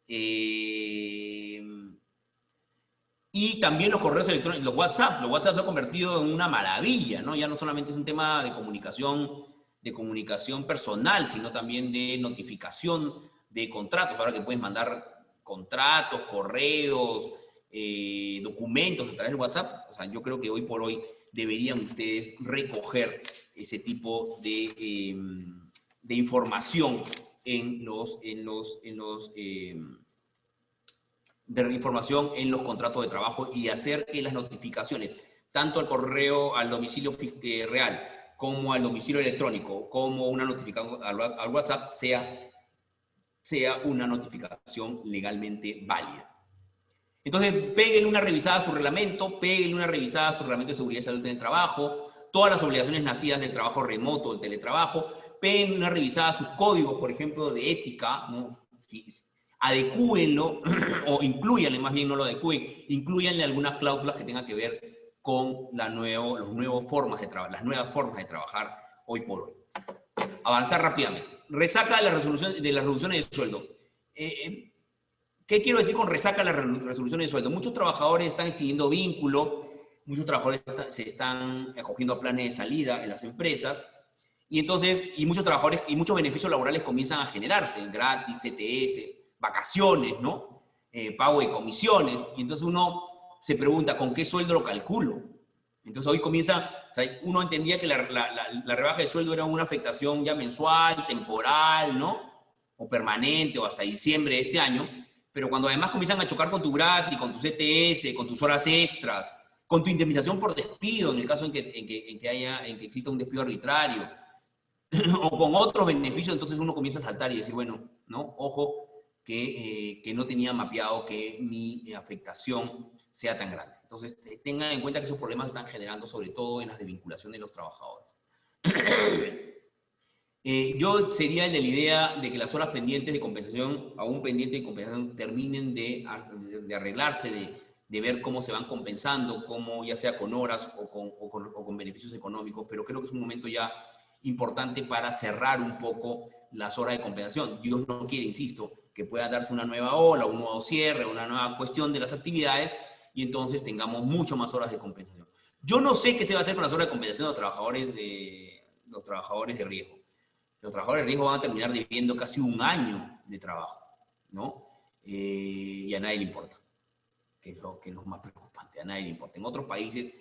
Y también los correos electrónicos, los WhatsApp se han convertido en una maravilla, ¿no? Ya no solamente es un tema de comunicación personal, sino también de notificación de contratos. Ahora que puedes mandar contratos, correos, documentos a través del WhatsApp. O sea, yo creo que hoy por hoy deberían ustedes recoger ese tipo de información de información en los contratos de trabajo, y hacer que las notificaciones, tanto al correo, al domicilio real, como al domicilio electrónico, como una notificación al WhatsApp, sea una notificación legalmente válida. Entonces, péguenle una revisada a su reglamento, péguenle una revisada a su reglamento de seguridad y salud en el trabajo, todas las obligaciones nacidas del trabajo remoto, del teletrabajo, péguenle una revisada a sus códigos, por ejemplo, de ética, ¿no? Adecúenlo, o incluyanle, más bien no lo adecúen, incluyanle algunas cláusulas que tengan que ver con las nuevas formas de trabajar hoy por hoy. Avanzar rápidamente. Resaca de las resoluciones de sueldo. ¿Qué quiero decir con resaca de las resoluciones de sueldo? Muchos trabajadores están extinguiendo vínculo, muchos trabajadores se están acogiendo a planes de salida en las empresas, y entonces, muchos trabajadores y muchos beneficios laborales comienzan a generarse, gratis, CTS, vacaciones, ¿no? Pago de comisiones, y entonces uno se pregunta, ¿con qué sueldo lo calculo? Entonces hoy comienza, o sea, uno entendía que la rebaja de sueldo era una afectación ya mensual, temporal, ¿no? O permanente, o hasta diciembre de este año, pero cuando además comienzan a chocar con tu gratis, con tu CTS, con tus horas extras, con tu indemnización por despido, en el caso en que exista un despido arbitrario, o con otros beneficios, entonces uno comienza a saltar y decir, bueno, ¿no? Ojo, que no tenía mapeado que mi afectación sea tan grande. Entonces, tengan en cuenta que esos problemas se están generando sobre todo en las desvinculaciones de los trabajadores. Yo sería el de la idea de que las horas pendientes de compensación, aún pendientes de compensación, terminen de arreglarse, de ver cómo se van compensando, cómo, ya sea con horas o con beneficios económicos, pero creo que es un momento ya importante para cerrar un poco las horas de compensación. Dios no quiere, insisto, que pueda darse una nueva ola, un nuevo cierre, una nueva cuestión de las actividades y entonces tengamos mucho más horas de compensación. Yo no sé qué se va a hacer con las horas de compensación de los trabajadores de riesgo. Los trabajadores de riesgo van a terminar debiendo casi un año de trabajo, ¿no? Y a nadie le importa, que es lo más preocupante, a nadie le importa. En otros países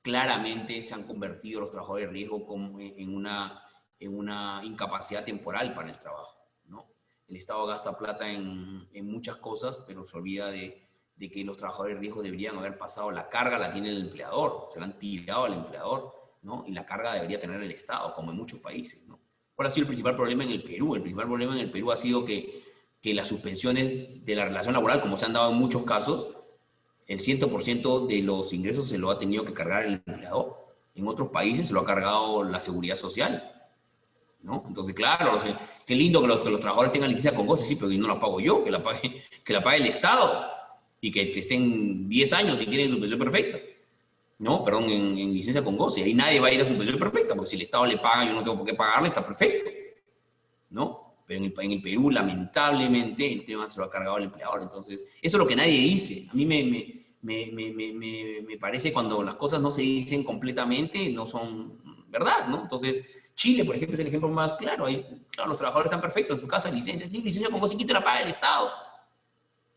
claramente se han convertido los trabajadores de riesgo como en una incapacidad temporal para el trabajo, ¿no? El Estado gasta plata en muchas cosas, pero se olvida de que los trabajadores de riesgo deberían haber pasado, la carga la tiene el empleador, se la han tirado al empleador, ¿no? Y la carga debería tener el Estado, como en muchos países, ¿no? ¿Cuál ha sido el principal problema en el Perú? El principal problema en el Perú ha sido que las suspensiones de la relación laboral, como se han dado en muchos casos, el 100% de los ingresos se lo ha tenido que cargar el empleador. En otros países se lo ha cargado la seguridad social, ¿no? Entonces, claro, qué lindo que los trabajadores tengan licencia con goce, sí, pero no la pago yo, que la pague el Estado y que estén 10 años si quieren suspensión perfecta. No, perdón, en licencia con goce. Ahí nadie va a ir a suspensión perfecta, porque si el Estado le paga, yo no tengo por qué pagarle, está perfecto, ¿no? Pero en el Perú, lamentablemente, el tema se lo ha cargado el empleador. Entonces, eso es lo que nadie dice. A mí me parece cuando las cosas no se dicen completamente, no son verdad, ¿no? Entonces, Chile, por ejemplo, es el ejemplo más claro. Ahí, claro, los trabajadores están perfectos en su casa, licencia. Sí, licencia con goce, ¿quién te la paga? El Estado.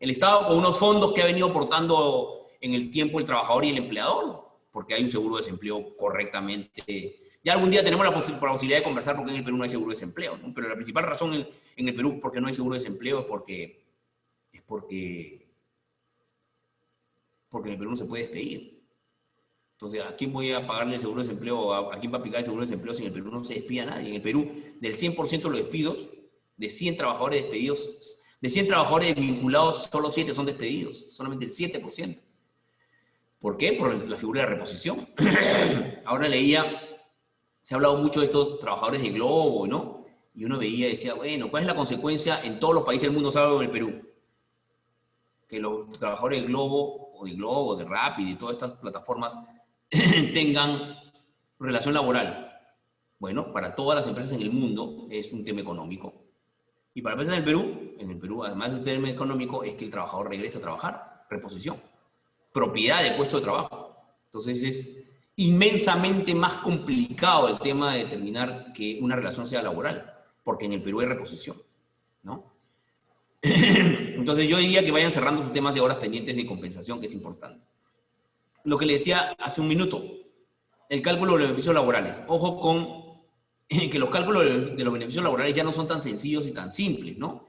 El Estado con unos fondos que ha venido aportando en el tiempo el trabajador y el empleador, porque hay un seguro de desempleo correctamente. Ya algún día tenemos la posibilidad de conversar porque en el Perú no hay seguro de desempleo, ¿no? Pero la principal razón en el Perú porque no hay seguro de desempleo es porque en el Perú no se puede despedir. Entonces, ¿a quién voy a pagarle el seguro de desempleo? ¿A quién va a aplicar el seguro de desempleo si en el Perú no se despide a nadie? En el Perú, del 100% de los despidos, de 100 trabajadores despedidos, de 100 trabajadores vinculados, solo 7 son despedidos, solamente el 7%. ¿Por qué? Por la figura de reposición. Ahora se ha hablado mucho de estos trabajadores de Globo, ¿no? Y uno veía y decía, bueno, ¿cuál es la consecuencia en todos los países del mundo, salvo en el Perú? Que los trabajadores de Globo, de Rappi, de todas estas plataformas, tengan relación laboral. Bueno, para todas las empresas en el mundo es un tema económico. Y para empresas en el Perú, además de un tema económico, es que el trabajador regresa a trabajar, reposición, propiedad de puesto de trabajo. Entonces es inmensamente más complicado el tema de determinar que una relación sea laboral, porque en el Perú hay reposición, ¿no? Entonces yo diría que vayan cerrando sus temas de horas pendientes de compensación, que es importante. Lo que le decía hace un minuto, el cálculo de los beneficios laborales. Ojo con que los cálculos de los beneficios laborales ya no son tan sencillos y tan simples, ¿no?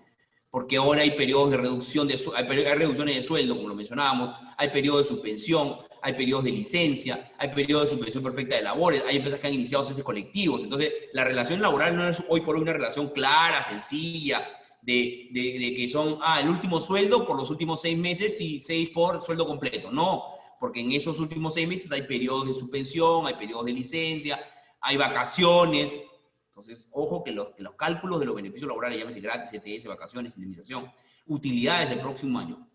Porque ahora hay periodos de reducción, hay reducciones de sueldo, como lo mencionábamos, hay periodos de suspensión, hay periodos de licencia, hay periodos de suspensión perfecta de labores, hay empresas que han iniciado ceses colectivos. Entonces, la relación laboral no es hoy por hoy una relación clara, sencilla, de que son, el último sueldo por los últimos 6 meses y 6 por sueldo completo. No, porque en esos últimos 6 meses hay periodos de suspensión, hay periodos de licencia, hay vacaciones. Entonces, ojo que los cálculos de los beneficios laborales, llámese gratis, ETS, vacaciones, indemnización, utilidades del próximo año,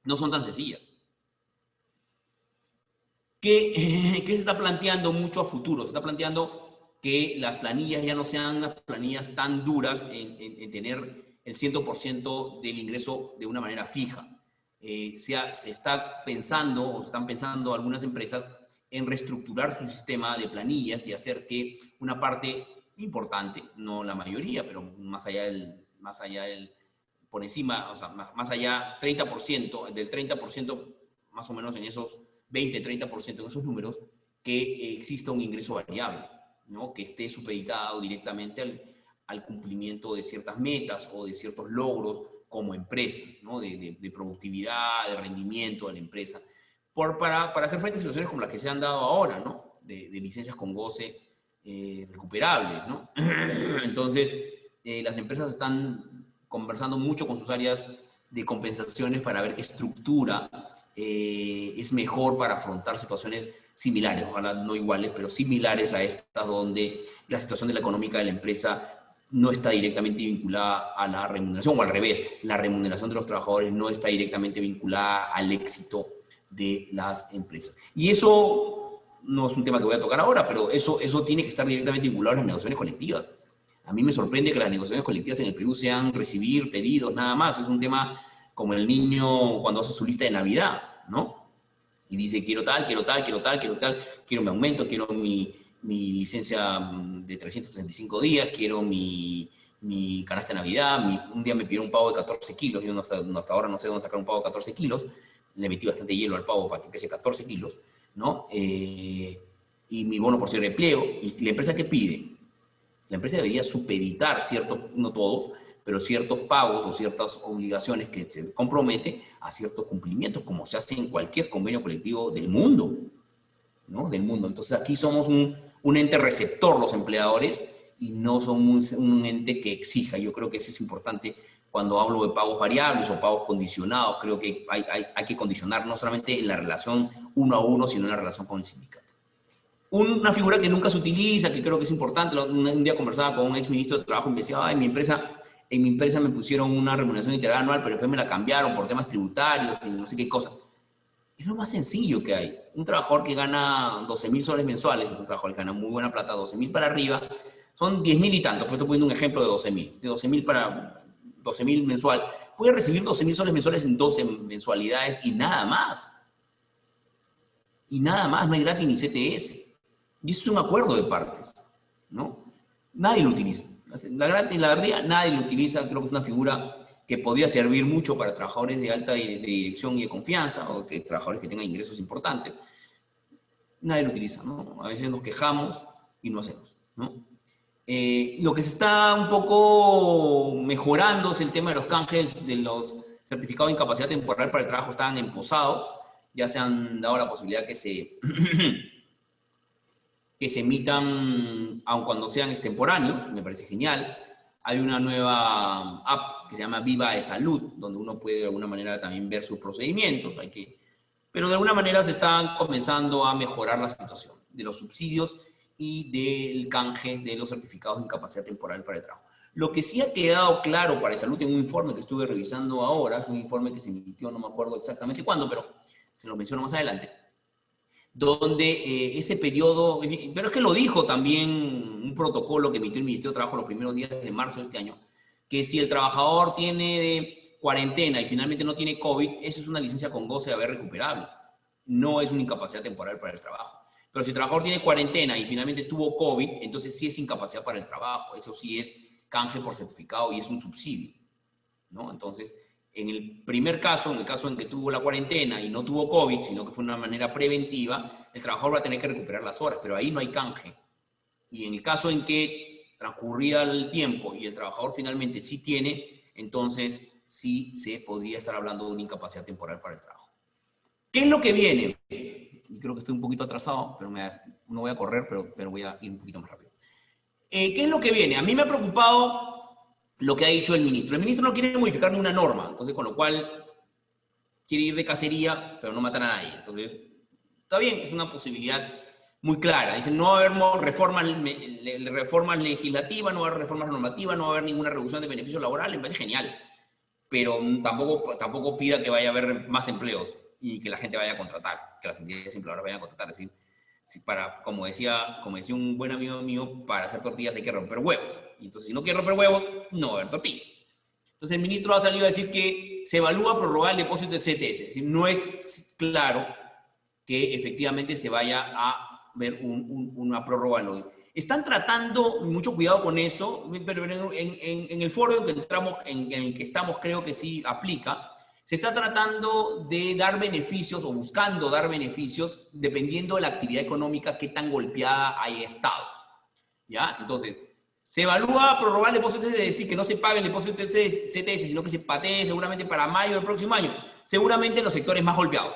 no son tan sencillas. ¿Qué se está planteando mucho a futuro? Se está planteando que las planillas ya no sean las planillas tan duras en tener el 100% del ingreso de una manera fija. Se está pensando, o se están pensando algunas empresas, en reestructurar su sistema de planillas y hacer que una parte importante, no la mayoría, pero más allá del por encima, o sea, más allá, 30%, del 30%, más o menos en esos 20-30% en esos números, que exista un ingreso variable, ¿no? Que esté supeditado directamente al cumplimiento de ciertas metas o de ciertos logros como empresa, ¿no? De productividad, de rendimiento de la empresa, para hacer frente a situaciones como las que se han dado ahora, ¿no? De licencias con goce recuperables, ¿no? Entonces, las empresas están conversando mucho con sus áreas de compensaciones para ver qué estructura es mejor para afrontar situaciones similares, ojalá no iguales, pero similares a estas donde la situación de la económica de la empresa no está directamente vinculada a la remuneración, o al revés, la remuneración de los trabajadores no está directamente vinculada al éxito de las empresas. Y eso no es un tema que voy a tocar ahora, pero eso tiene que estar directamente vinculado a las negociaciones colectivas. A mí me sorprende que las negociaciones colectivas en el Perú sean recibir pedidos, nada más. Es un tema como el niño cuando hace su lista de Navidad, ¿no? Y dice, quiero tal, quiero tal, quiero tal, quiero tal, quiero mi aumento, quiero mi licencia de 365 días, quiero mi canasta de Navidad, un día me pidieron un pavo de 14 kilos, yo hasta ahora no sé dónde sacar un pavo de 14 kilos, le metí bastante hielo al pavo para que pese 14 kilos, ¿no? Y mi bono por cierre de empleo, y la empresa ¿qué pide? La empresa debería supeditar ciertos, no todos, pero ciertos pagos o ciertas obligaciones que se compromete a ciertos cumplimientos, como se hace en cualquier convenio colectivo del mundo, ¿no? Del mundo. Entonces aquí somos un ente receptor los empleadores y no somos un ente que exija. Yo creo que eso es importante cuando hablo de pagos variables o pagos condicionados. Creo que hay que condicionar no solamente en la relación uno a uno, sino en la relación con el sindicato. Una figura que nunca se utiliza, que creo que es importante, un día conversaba con un ex ministro de Trabajo y me decía, en mi empresa me pusieron una remuneración integral anual, pero después me la cambiaron por temas tributarios y no sé qué cosa. Es lo más sencillo que hay. Un trabajador que gana 12.000 soles mensuales, un trabajador que gana muy buena plata, 12.000 para arriba, son 10.000 y tanto, pero estoy poniendo un ejemplo de 12.000. De 12.000 para 12.000 mensual, puede recibir 12.000 soles mensuales en 12 mensualidades y nada más. Y nada más, no hay gratis ni CTS. Y eso es un acuerdo de partes, ¿no? Nadie lo utiliza. La verdad, nadie lo utiliza. Creo que es una figura que podría servir mucho para trabajadores de alta dirección y de confianza, o que trabajadores que tengan ingresos importantes. Nadie lo utiliza, ¿no? A veces nos quejamos y no hacemos, ¿no? Lo que se está un poco mejorando es el tema de los canjes de los certificados de incapacidad temporal para el trabajo. Estaban emposados, ya se han dado la posibilidad que se emitan, aun cuando sean extemporáneos, me parece genial. Hay una nueva app que se llama Viva de Salud, donde uno puede de alguna manera también ver sus procedimientos, pero de alguna manera se está comenzando a mejorar la situación de los subsidios y del canje de los certificados de incapacidad temporal para el trabajo. Lo que sí ha quedado claro para Salud en un informe que estuve revisando ahora, es un informe que se emitió, no me acuerdo exactamente cuándo, pero se lo menciono más adelante, donde ese periodo, pero es que lo dijo también un protocolo que emitió el Ministerio de Trabajo los primeros días de marzo de este año, que si el trabajador tiene cuarentena y finalmente no tiene COVID, eso es una licencia con goce de haber recuperable, no es una incapacidad temporal para el trabajo. Pero si el trabajador tiene cuarentena y finalmente tuvo COVID, entonces sí es incapacidad para el trabajo, eso sí es canje por certificado y es un subsidio, ¿no? Entonces, en el primer caso, en el caso en que tuvo la cuarentena y no tuvo COVID, sino que fue de una manera preventiva, el trabajador va a tener que recuperar las horas, pero ahí no hay canje. Y en el caso en que transcurría el tiempo y el trabajador finalmente sí tiene, entonces sí se podría estar hablando de una incapacidad temporal para el trabajo. ¿Qué es lo que viene? Y creo que estoy un poquito atrasado, pero no voy a correr, pero voy a ir un poquito más rápido. ¿Qué es lo que viene? A mí me ha preocupado lo que ha dicho el ministro. El ministro no quiere modificar ninguna norma, entonces con lo cual quiere ir de cacería, pero no matar a nadie. Entonces, está bien, es una posibilidad muy clara. Dicen, no va a haber reformas legislativas, no va a haber reformas normativas, no va a haber ninguna reducción de beneficios laborales, me parece genial. Pero tampoco pida que vaya a haber más empleos y que la gente vaya a contratar, que las entidades empleadoras vayan a contratar. Es decir, como decía un buen amigo mío, para hacer tortillas hay que romper huevos. Y entonces, si no quiere romper huevos, no va a haber tortilla. Entonces, el ministro ha salido a decir que se evalúa prorrogar el depósito de CTS. Es decir, no es claro que efectivamente se vaya a ver una prórroga hoy. Están tratando, mucho cuidado con eso, pero en el foro en el que estamos creo que sí aplica. Se está tratando de dar beneficios o buscando dar beneficios dependiendo de la actividad económica, qué tan golpeada haya estado. ¿Ya? Entonces, se evalúa prorrogar el depósito, es decir, que no se pague el depósito de CTS, sino que se patee seguramente para mayo del próximo año. Seguramente en los sectores más golpeados.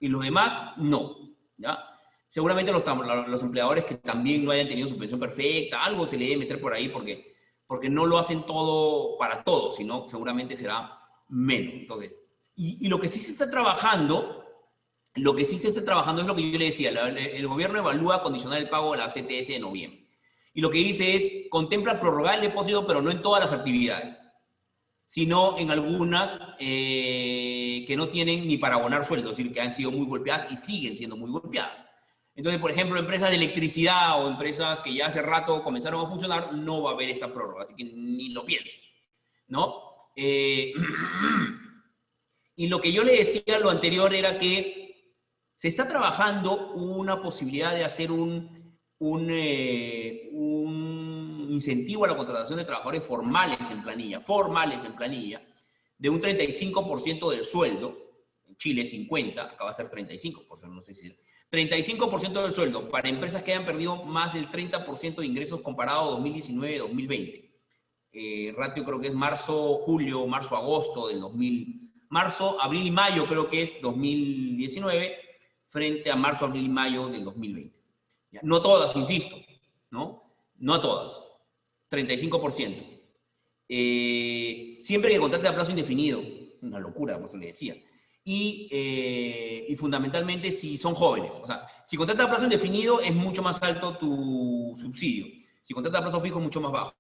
Y los demás, no. ¿Ya? Seguramente los empleadores que también no hayan tenido su pensión perfecta, algo se le debe meter por ahí porque porque no lo hacen todo para todos, sino seguramente será menos. Entonces, y lo que sí se está trabajando, es lo que yo le decía, el gobierno evalúa condicionar el pago de la CTS de noviembre. Y lo que dice es, contempla prorrogar el depósito, pero no en todas las actividades, sino en algunas que no tienen ni para abonar sueldos, es decir, que han sido muy golpeadas y siguen siendo muy golpeadas. Entonces, por ejemplo, empresas de electricidad o empresas que ya hace rato comenzaron a funcionar, no va a haber esta prórroga, así que ni lo piensen, ¿no? Y lo que yo le decía lo anterior era que se está trabajando una posibilidad de hacer un incentivo a la contratación de trabajadores formales en planilla, de un 35% del sueldo. En Chile 50, acá va a ser 35%, no sé si 35% del sueldo para empresas que hayan perdido más del 30% de ingresos comparado a 2019-2020. Ratio creo que es marzo-julio, marzo-agosto del 2000, marzo, abril y mayo creo que es 2019 frente a marzo, abril y mayo del 2020. ¿Ya? No todas, insisto, ¿no? No todas. 35%. Siempre que contrate a plazo indefinido, una locura, por eso le decía. Y fundamentalmente si son jóvenes. O sea, si contratas a plazo indefinido es mucho más alto tu subsidio. Si contratas a plazo fijo es mucho más bajo.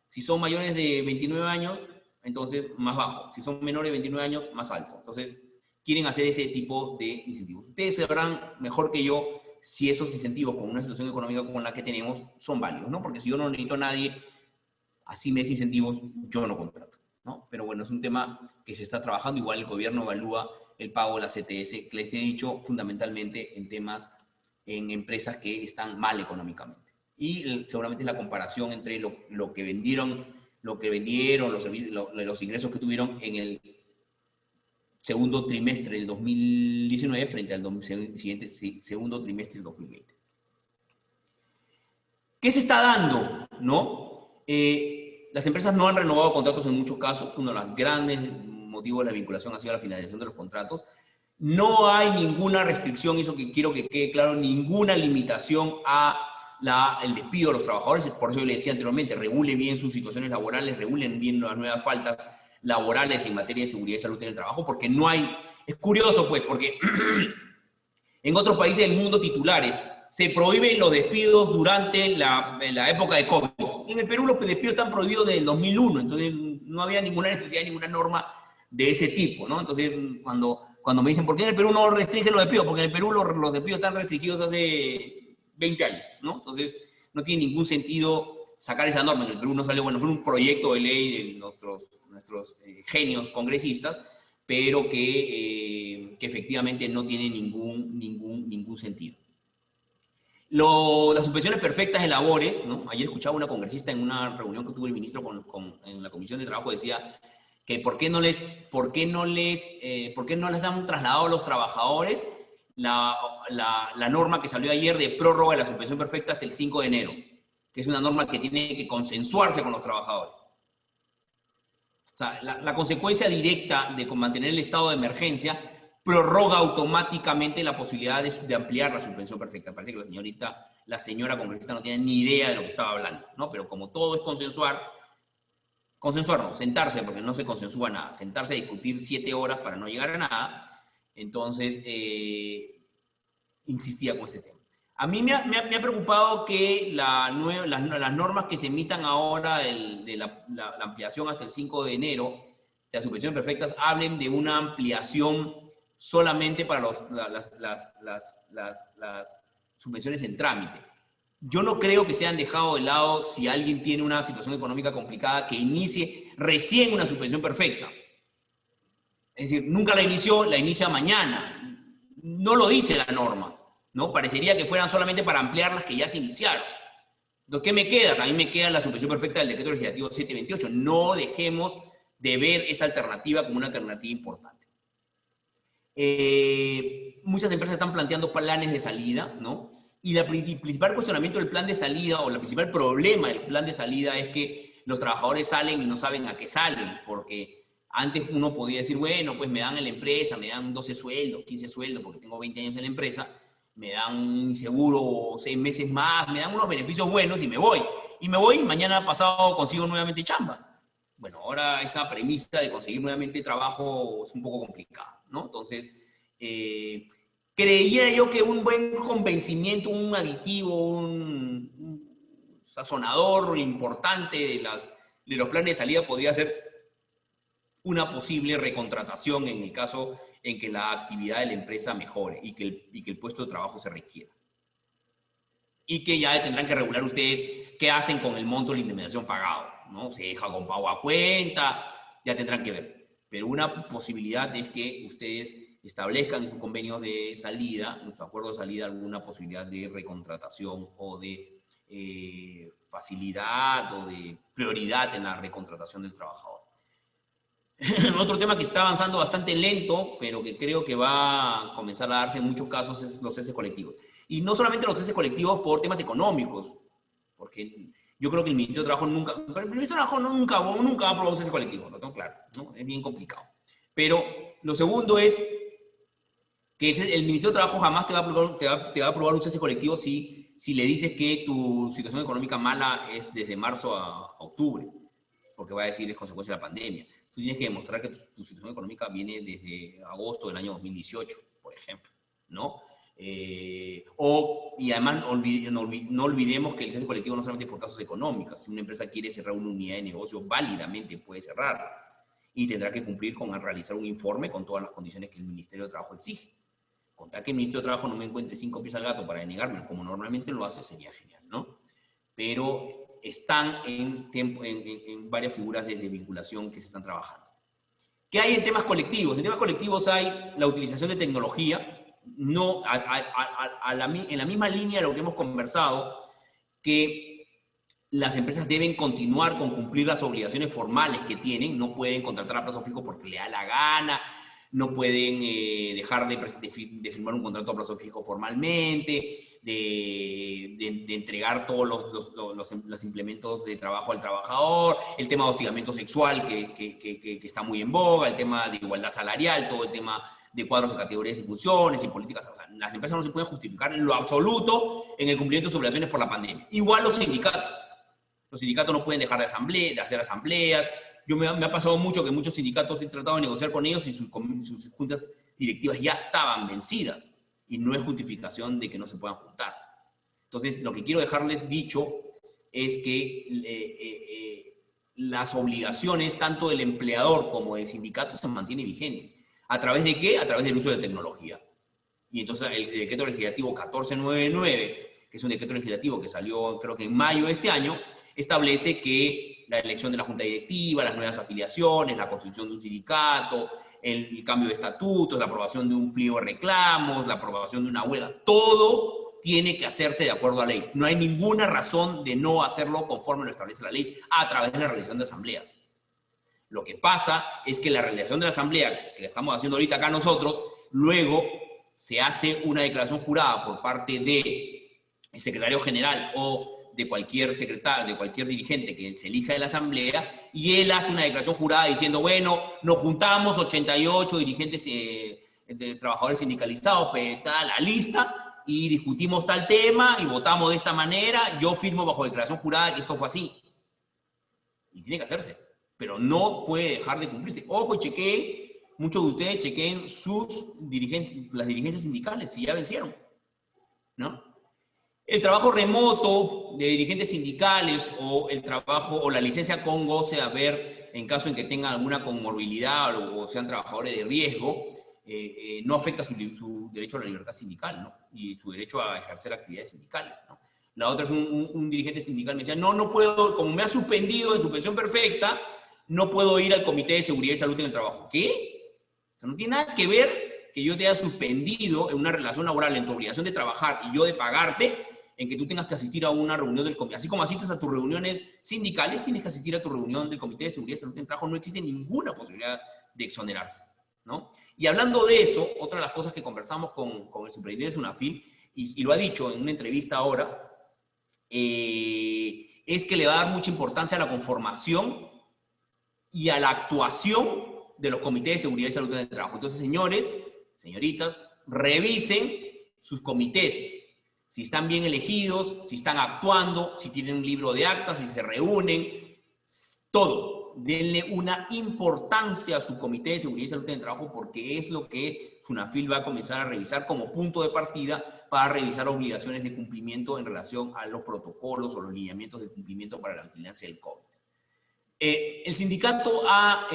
Si son mayores de 29 años, entonces más bajo. Si son menores de 29 años, más alto. Entonces, quieren hacer ese tipo de incentivos. Ustedes sabrán mejor que yo si esos incentivos con una situación económica como la que tenemos son válidos, ¿no? Porque si yo no necesito a nadie, así me des incentivos, yo no contrato, ¿no? Pero bueno, es un tema que se está trabajando. Igual el gobierno evalúa el pago de la CTS, que les he dicho fundamentalmente en temas, en empresas que están mal económicamente. Y seguramente la comparación entre lo que vendieron, los ingresos que tuvieron en el segundo trimestre del 2019 frente al siguiente segundo trimestre del 2020. ¿Qué se está dando? ¿No? Las empresas no han renovado contratos en muchos casos. Uno de los grandes motivos de la vinculación ha sido la finalización de los contratos. No hay ninguna restricción, eso que quiero que quede claro, ninguna limitación a el despido de los trabajadores. Por eso yo le decía anteriormente, regulen bien sus situaciones laborales, regulen bien las nuevas faltas laborales en materia de seguridad y salud en el trabajo, porque no hay... Es curioso, pues, porque en otros países del mundo titulares se prohíben los despidos durante la época de COVID. En el Perú los despidos están prohibidos desde el 2001, entonces no había ninguna necesidad, ninguna norma de ese tipo, ¿no? Entonces, cuando me dicen, ¿por qué en el Perú no restringen los despidos? Porque en el Perú los despidos están restringidos hace 20 años, ¿no? Entonces, no tiene ningún sentido sacar esa norma. En el Perú no salió, bueno, fue un proyecto de ley de nuestros genios congresistas, pero que efectivamente no tiene ningún sentido. Las suspensiones perfectas de labores, ¿no? Ayer escuchaba una congresista en una reunión que tuvo el ministro en la Comisión de Trabajo, decía que por qué no les han trasladado a los trabajadores la norma que salió ayer de prórroga de la suspensión perfecta hasta el 5 de enero, que es una norma que tiene que consensuarse con los trabajadores. O sea, la consecuencia directa de mantener el estado de emergencia prorroga automáticamente la posibilidad de ampliar la suspensión perfecta. Parece que la señora congresista no tiene ni idea de lo que estaba hablando, ¿no? Pero como todo es consensuar no, sentarse, porque no se consensúa nada, sentarse a discutir 7 horas para no llegar a nada, entonces insistía con este tema. A mí me ha preocupado que las normas que se emitan ahora de la ampliación hasta el 5 de enero de las suspensiones perfectas hablen de una ampliación solamente para las subvenciones en trámite. Yo no creo que se hayan dejado de lado si alguien tiene una situación económica complicada que inicie recién una suspensión perfecta. Es decir, nunca la inicia mañana. No lo dice la norma, ¿no? Parecería que fueran solamente para ampliar las que ya se iniciaron. Entonces, ¿qué me queda? También me queda la suspensión perfecta del decreto legislativo 728. No dejemos de ver esa alternativa como una alternativa importante. Muchas empresas están planteando planes de salida, ¿no? Y el principal cuestionamiento del plan de salida, o el principal problema del plan de salida, es que los trabajadores salen y no saben a qué salen, porque antes uno podía decir, bueno, pues me dan en la empresa, me dan 12 sueldos, 15 sueldos, porque tengo 20 años en la empresa, me dan un seguro 6 meses más, me dan unos beneficios buenos y me voy. y me voy, mañana pasado consigo nuevamente chamba. Bueno, ahora esa premisa de conseguir nuevamente trabajo es un poco complicada, ¿no? Entonces, creía yo que un buen convencimiento, un aditivo, un sazonador importante de los planes de salida podría ser una posible recontratación en el caso en que la actividad de la empresa mejore y que el puesto de trabajo se requiera. Y que ya tendrán que regular ustedes qué hacen con el monto de la indemnización pagado, ¿no? Se deja con pago a cuenta, ya tendrán que ver. Pero una posibilidad es que ustedes establezcan en sus convenios de salida, en sus acuerdos de salida, alguna posibilidad de recontratación o de facilidad o de prioridad en la recontratación del trabajador. Otro tema que está avanzando bastante lento, pero que creo que va a comenzar a darse en muchos casos, es los ceses colectivos. Y no solamente los ceses colectivos por temas económicos, porque yo creo que el Ministerio de Trabajo nunca va a aprobar un cese colectivo, lo tengo claro, ¿no? Es bien complicado. Pero lo segundo es que el Ministerio de Trabajo jamás te va a aprobar un cese colectivo si le dices que tu situación económica mala es desde marzo a octubre, porque va a decir es consecuencia de la pandemia. Tú tienes que demostrar que tu situación económica viene desde agosto del año 2018, por ejemplo, ¿no? Y además no olvidemos que el cese colectivo no solamente es por casos económicos. Si una empresa quiere cerrar una unidad de negocio, válidamente puede cerrarla y tendrá que cumplir con realizar un informe con todas las condiciones que el Ministerio de Trabajo exige. Contar que el Ministerio de Trabajo no me encuentre 5 pies al gato para denegarme, como normalmente lo hace, sería genial, ¿no? Pero están en varias figuras de vinculación que se están trabajando. ¿Qué hay en temas colectivos? En temas colectivos hay la utilización de tecnología, no, en la misma línea de lo que hemos conversado, que las empresas deben continuar con cumplir las obligaciones formales que tienen, no pueden contratar a plazo fijo porque le da la gana, no pueden dejar de firmar un contrato a plazo fijo formalmente, de entregar todos los implementos de trabajo al trabajador, el tema de hostigamiento sexual que está muy en boga, el tema de igualdad salarial, todo el tema de cuadros de categorías y funciones y políticas. O sea, las empresas no se pueden justificar en lo absoluto en el cumplimiento de sus obligaciones por la pandemia. Igual los sindicatos. Los sindicatos no pueden dejar de hacer asambleas. Me ha pasado mucho que muchos sindicatos he tratado de negociar con ellos y sus juntas directivas ya estaban vencidas. Y no es justificación de que no se puedan juntar. Entonces, lo que quiero dejarles dicho es que las obligaciones tanto del empleador como del sindicato se mantienen vigentes. ¿A través de qué? A través del uso de tecnología. Y entonces el decreto legislativo 1499, que es un decreto legislativo que salió creo que en mayo de este año, establece que la elección de la junta directiva, las nuevas afiliaciones, la constitución de un sindicato, el cambio de estatutos, la aprobación de un pliego de reclamos, la aprobación de una huelga, todo tiene que hacerse de acuerdo a ley. No hay ninguna razón de no hacerlo conforme lo establece la ley a través de la realización de asambleas. Lo que pasa es que la realización de la asamblea, que la estamos haciendo ahorita acá nosotros, luego se hace una declaración jurada por parte del secretario general o de cualquier secretario, de cualquier dirigente que se elija de la asamblea, y él hace una declaración jurada diciendo, bueno, nos juntamos 88 dirigentes de trabajadores sindicalizados, está la lista, y discutimos tal tema, y votamos de esta manera, yo firmo bajo declaración jurada que esto fue así. Y tiene que hacerse, pero no puede dejar de cumplirse. Ojo, chequeen, muchos de ustedes chequeen las dirigencias sindicales, si ya vencieron, ¿no? El trabajo remoto de dirigentes sindicales o el trabajo o la licencia con goce de haber en caso en que tengan alguna comorbilidad o sean trabajadores de riesgo, no afecta su derecho a la libertad sindical, ¿no? Y su derecho a ejercer actividades sindicales, ¿no? La otra es un dirigente sindical me decía, no puedo, como me ha suspendido en suspensión perfecta, no puedo ir al Comité de Seguridad y Salud en el Trabajo. ¿Qué? O sea, no tiene nada que ver que yo te haya suspendido en una relación laboral en tu obligación de trabajar y yo de pagarte, en que tú tengas que asistir a una reunión del comité. Así como asistes a tus reuniones sindicales, tienes que asistir a tu reunión del Comité de Seguridad y Salud en el Trabajo. No existe ninguna posibilidad de exonerarse, ¿no? Y hablando de eso, otra de las cosas que conversamos con el superintendente de SUNAFIL, y lo ha dicho en una entrevista ahora, es que le va a dar mucha importancia a la conformación y a la actuación de los comités de seguridad y salud en el trabajo. Entonces, señores, señoritas, revisen sus comités. si están bien elegidos, si están actuando, si tienen un libro de actas, si se reúnen, todo. Denle una importancia a su Comité de Seguridad y Salud en el Trabajo porque es lo que SUNAFIL va a comenzar a revisar como punto de partida para revisar obligaciones de cumplimiento en relación a los protocolos o los lineamientos de cumplimiento para la vigilancia del COVID. El sindicato ha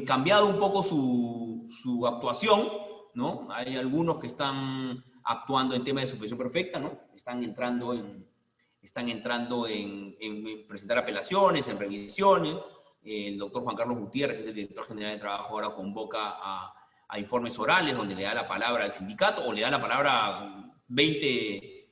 cambiado un poco su actuación, ¿no? Hay algunos que están actuando en tema de suspensión perfecta, ¿no? Están entrando en presentar apelaciones, en revisiones. El doctor Juan Carlos Gutiérrez, que es el director general de trabajo, ahora convoca a informes orales donde le da la palabra al sindicato o le da la palabra a 20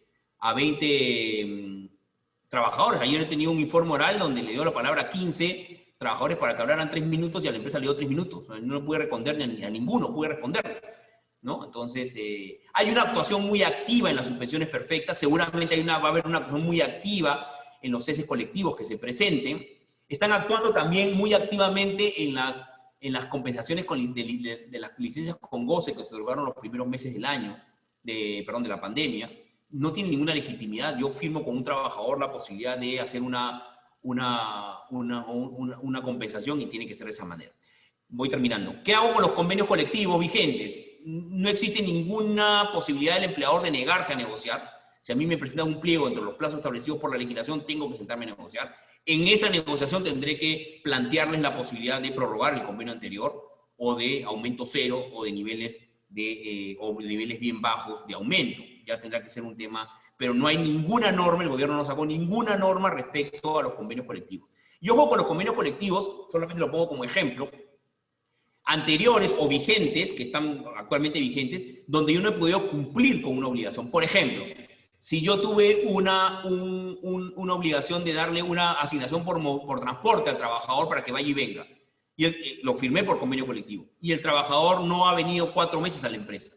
trabajadores. Ayer he tenido un informe oral donde le dio la palabra a 15 trabajadores para que hablaran 3 minutos y a la empresa le dio 3 minutos. No pude responder ni a ninguno, pude responder, ¿no? Entonces, hay una actuación muy activa en las suspensiones perfectas. Seguramente va a haber una actuación muy activa en los ceses colectivos que se presenten. Están actuando también muy activamente en las compensaciones de las licencias con goce que se otorgaron los primeros meses del año, de la pandemia. No tiene ninguna legitimidad. Yo firmo con un trabajador la posibilidad de hacer una compensación y tiene que ser de esa manera. Voy terminando. ¿Qué hago con los convenios colectivos vigentes? No existe ninguna posibilidad del empleador de negarse a negociar. Si a mí me presentan un pliego entre los plazos establecidos por la legislación, tengo que sentarme a negociar. En esa negociación tendré que plantearles la posibilidad de prorrogar el convenio anterior o de aumento cero o de niveles bien bajos de aumento. Ya tendrá que ser un tema, pero no hay ninguna norma, el gobierno no sacó ninguna norma respecto a los convenios colectivos. Y ojo con los convenios colectivos, solamente lo pongo como ejemplo, anteriores o vigentes, que están actualmente vigentes, donde yo no he podido cumplir con una obligación. Por ejemplo, si yo tuve una obligación de darle una asignación por transporte al trabajador para que vaya y venga, y lo firmé por convenio colectivo, y el trabajador no ha venido 4 meses a la empresa,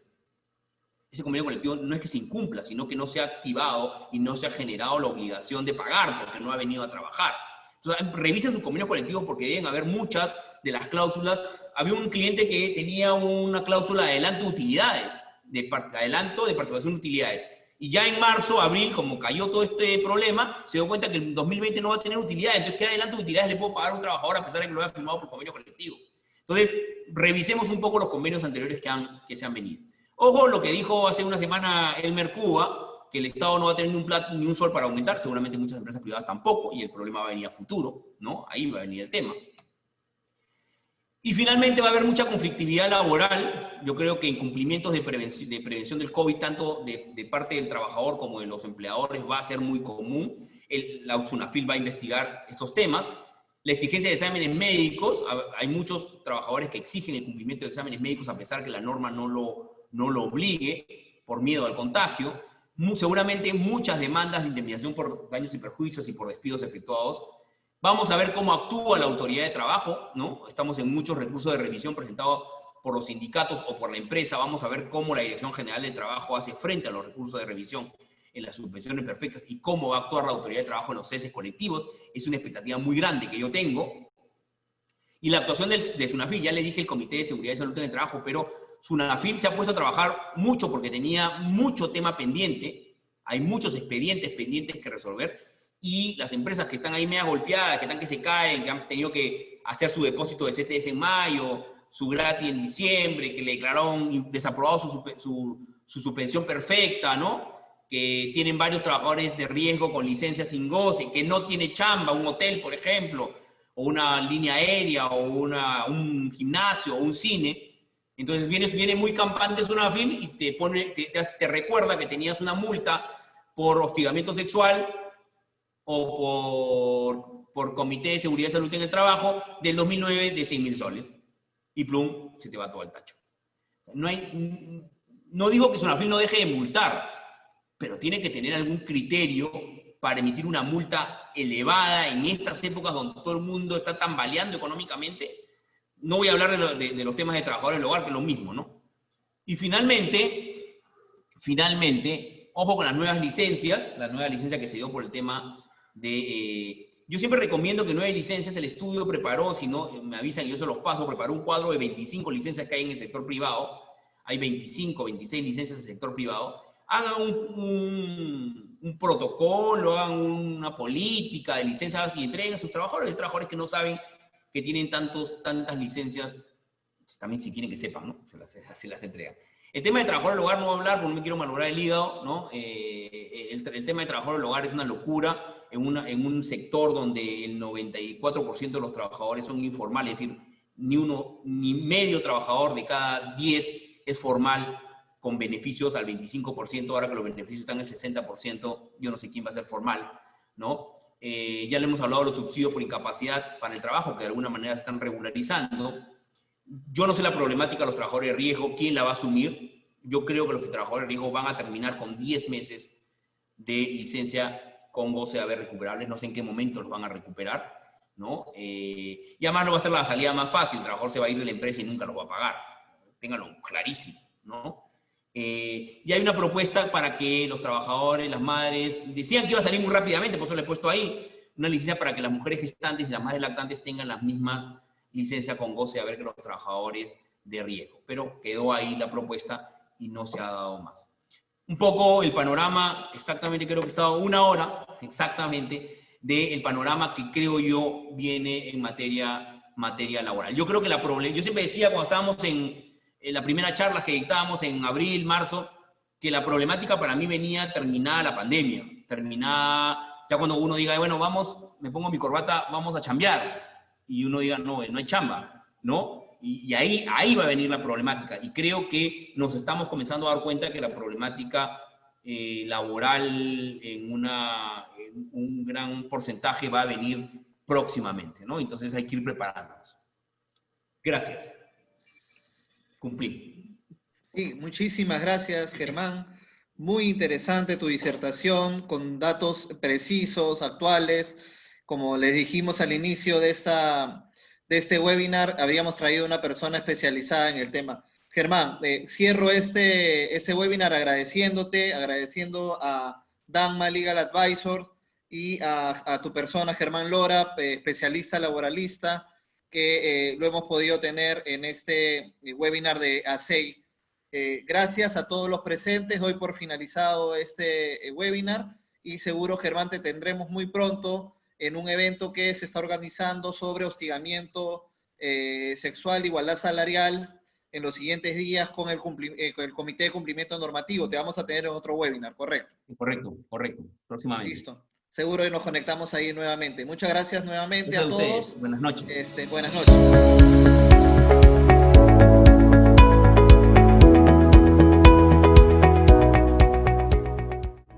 ese convenio colectivo no es que se incumpla, sino que no se ha activado y no se ha generado la obligación de pagar porque no ha venido a trabajar. Entonces, revisen sus convenios colectivos porque deben haber muchas de las cláusulas. Había un cliente que tenía una cláusula de adelanto de utilidades, adelanto de participación de utilidades. Y ya en marzo, abril, como cayó todo este problema, se dio cuenta que el 2020 no va a tener utilidades. Entonces, ¿qué adelanto de utilidades le puedo pagar a un trabajador a pesar de que lo haya firmado por convenio colectivo? Entonces, revisemos un poco los convenios anteriores que se han venido. Ojo, lo que dijo hace una semana Elmer Cuba, que el Estado no va a tener ni un sol para aumentar, seguramente muchas empresas privadas tampoco, y el problema va a venir a futuro, ¿no? Ahí va a venir el tema. Y finalmente va a haber mucha conflictividad laboral. Yo creo que incumplimientos de prevención del COVID, tanto de parte del trabajador como de los empleadores, va a ser muy común. La SUNAFIL va a investigar estos temas. La exigencia de exámenes médicos, hay muchos trabajadores que exigen el cumplimiento de exámenes médicos a pesar que la norma no lo obligue por miedo al contagio. Seguramente muchas demandas de indemnización por daños y perjuicios y por despidos efectuados. Vamos a ver cómo actúa la autoridad de trabajo, ¿no? Estamos en muchos recursos de revisión presentados por los sindicatos o por la empresa. Vamos a ver cómo la Dirección General de Trabajo hace frente a los recursos de revisión en las suspensiones perfectas y cómo va a actuar la autoridad de trabajo en los ceses colectivos. Es una expectativa muy grande que yo tengo. Y la actuación de SUNAFIL, ya le dije el Comité de Seguridad y Salud en el Trabajo, pero SUNAFIL se ha puesto a trabajar mucho porque tenía mucho tema pendiente, hay muchos expedientes pendientes que resolver, y las empresas que están ahí media golpeadas, que están que se caen, que han tenido que hacer su depósito de CTS en mayo, su gratis en diciembre, que le declararon desaprobado su suspensión perfecta, ¿no? Que tienen varios trabajadores de riesgo con licencia sin goce, que no tiene chamba, un hotel, por ejemplo, o una línea aérea, o un gimnasio, o un cine. Entonces viene muy campante SUNAFIL y te recuerda que tenías una multa por hostigamiento sexual o por Comité de Seguridad y Salud en el Trabajo del 2009 de 6.000 soles. Y plum, se te va todo el tacho. No digo que SUNAFIL no deje de multar, pero tiene que tener algún criterio para emitir una multa elevada en estas épocas donde todo el mundo está tambaleando económicamente. No voy a hablar de los temas de trabajadores del hogar, que es lo mismo, ¿no? Y finalmente, ojo con las nuevas licencias, la nueva licencia que se dio por el tema de... yo siempre recomiendo que 9 licencias, el estudio preparó, si no me avisan y yo se los paso, preparó un cuadro de 25 licencias que hay en el sector privado. Hay 25, 26 licencias en el sector privado. hagan un protocolo, hagan una política de licencias y entreguen a sus trabajadores. Hay trabajadores que no saben que tienen tantas licencias, pues también si quieren que sepan, ¿no? Se las entregan. El tema de trabajador del hogar no voy a hablar porque no me quiero malograr el hígado, ¿no? El tema de trabajador del hogar es una locura en un sector donde el 94% de los trabajadores son informales, es decir, ni medio trabajador de cada 10 es formal, con beneficios al 25%, ahora que los beneficios están al 60%, yo no sé quién va a ser formal, ¿no? Ya le hemos hablado de los subsidios por incapacidad para el trabajo, que de alguna manera se están regularizando. Yo no sé la problemática de los trabajadores de riesgo, quién la va a asumir. Yo creo que los trabajadores de riesgo van a terminar con 10 meses de licencia con goce de haber recuperables, no sé en qué momento los van a recuperar, ¿no? Y además no va a ser la salida más fácil, el trabajador se va a ir de la empresa y nunca los va a pagar, ténganlo clarísimo, ¿no? Y hay una propuesta para que los trabajadores, las madres, decían que iba a salir muy rápidamente, por eso le he puesto ahí, una licencia para que las mujeres gestantes y las madres lactantes tengan las mismas licencias con goce de haber que los trabajadores de riesgo, pero quedó ahí la propuesta y no se ha dado más. Un poco el panorama, exactamente creo que he estado una hora, exactamente, del panorama que creo yo viene en materia laboral. Yo creo que yo siempre decía cuando estábamos en la primera charla que dictábamos en abril, marzo, que la problemática para mí venía terminada la pandemia, terminada, ya cuando uno diga, bueno, vamos, me pongo mi corbata, vamos a chambear, y uno diga, no hay chamba, ¿no? Y ahí va a venir la problemática. Y creo que nos estamos comenzando a dar cuenta que la problemática laboral en un gran porcentaje va a venir próximamente, ¿no? Entonces hay que ir preparándonos. Gracias. Cumplí. Sí, muchísimas gracias, Germán. Muy interesante tu disertación, con datos precisos, actuales. Como les dijimos al inicio de este webinar, habíamos traído una persona especializada en el tema. Germán, cierro este webinar agradeciendo a Danma Legal Advisors y a tu persona, Germán Lora, especialista laboralista, que lo hemos podido tener en este webinar de ASEI. Gracias a todos los presentes, doy por finalizado este webinar y seguro, Germán, te tendremos muy pronto en un evento que se está organizando sobre hostigamiento sexual, igualdad salarial, en los siguientes días con el Comité de Cumplimiento Normativo. Te vamos a tener en otro webinar, ¿correcto? Correcto. Próximamente. Listo. Seguro que nos conectamos ahí nuevamente. Muchas gracias nuevamente a todos. Buenas noches. Buenas noches.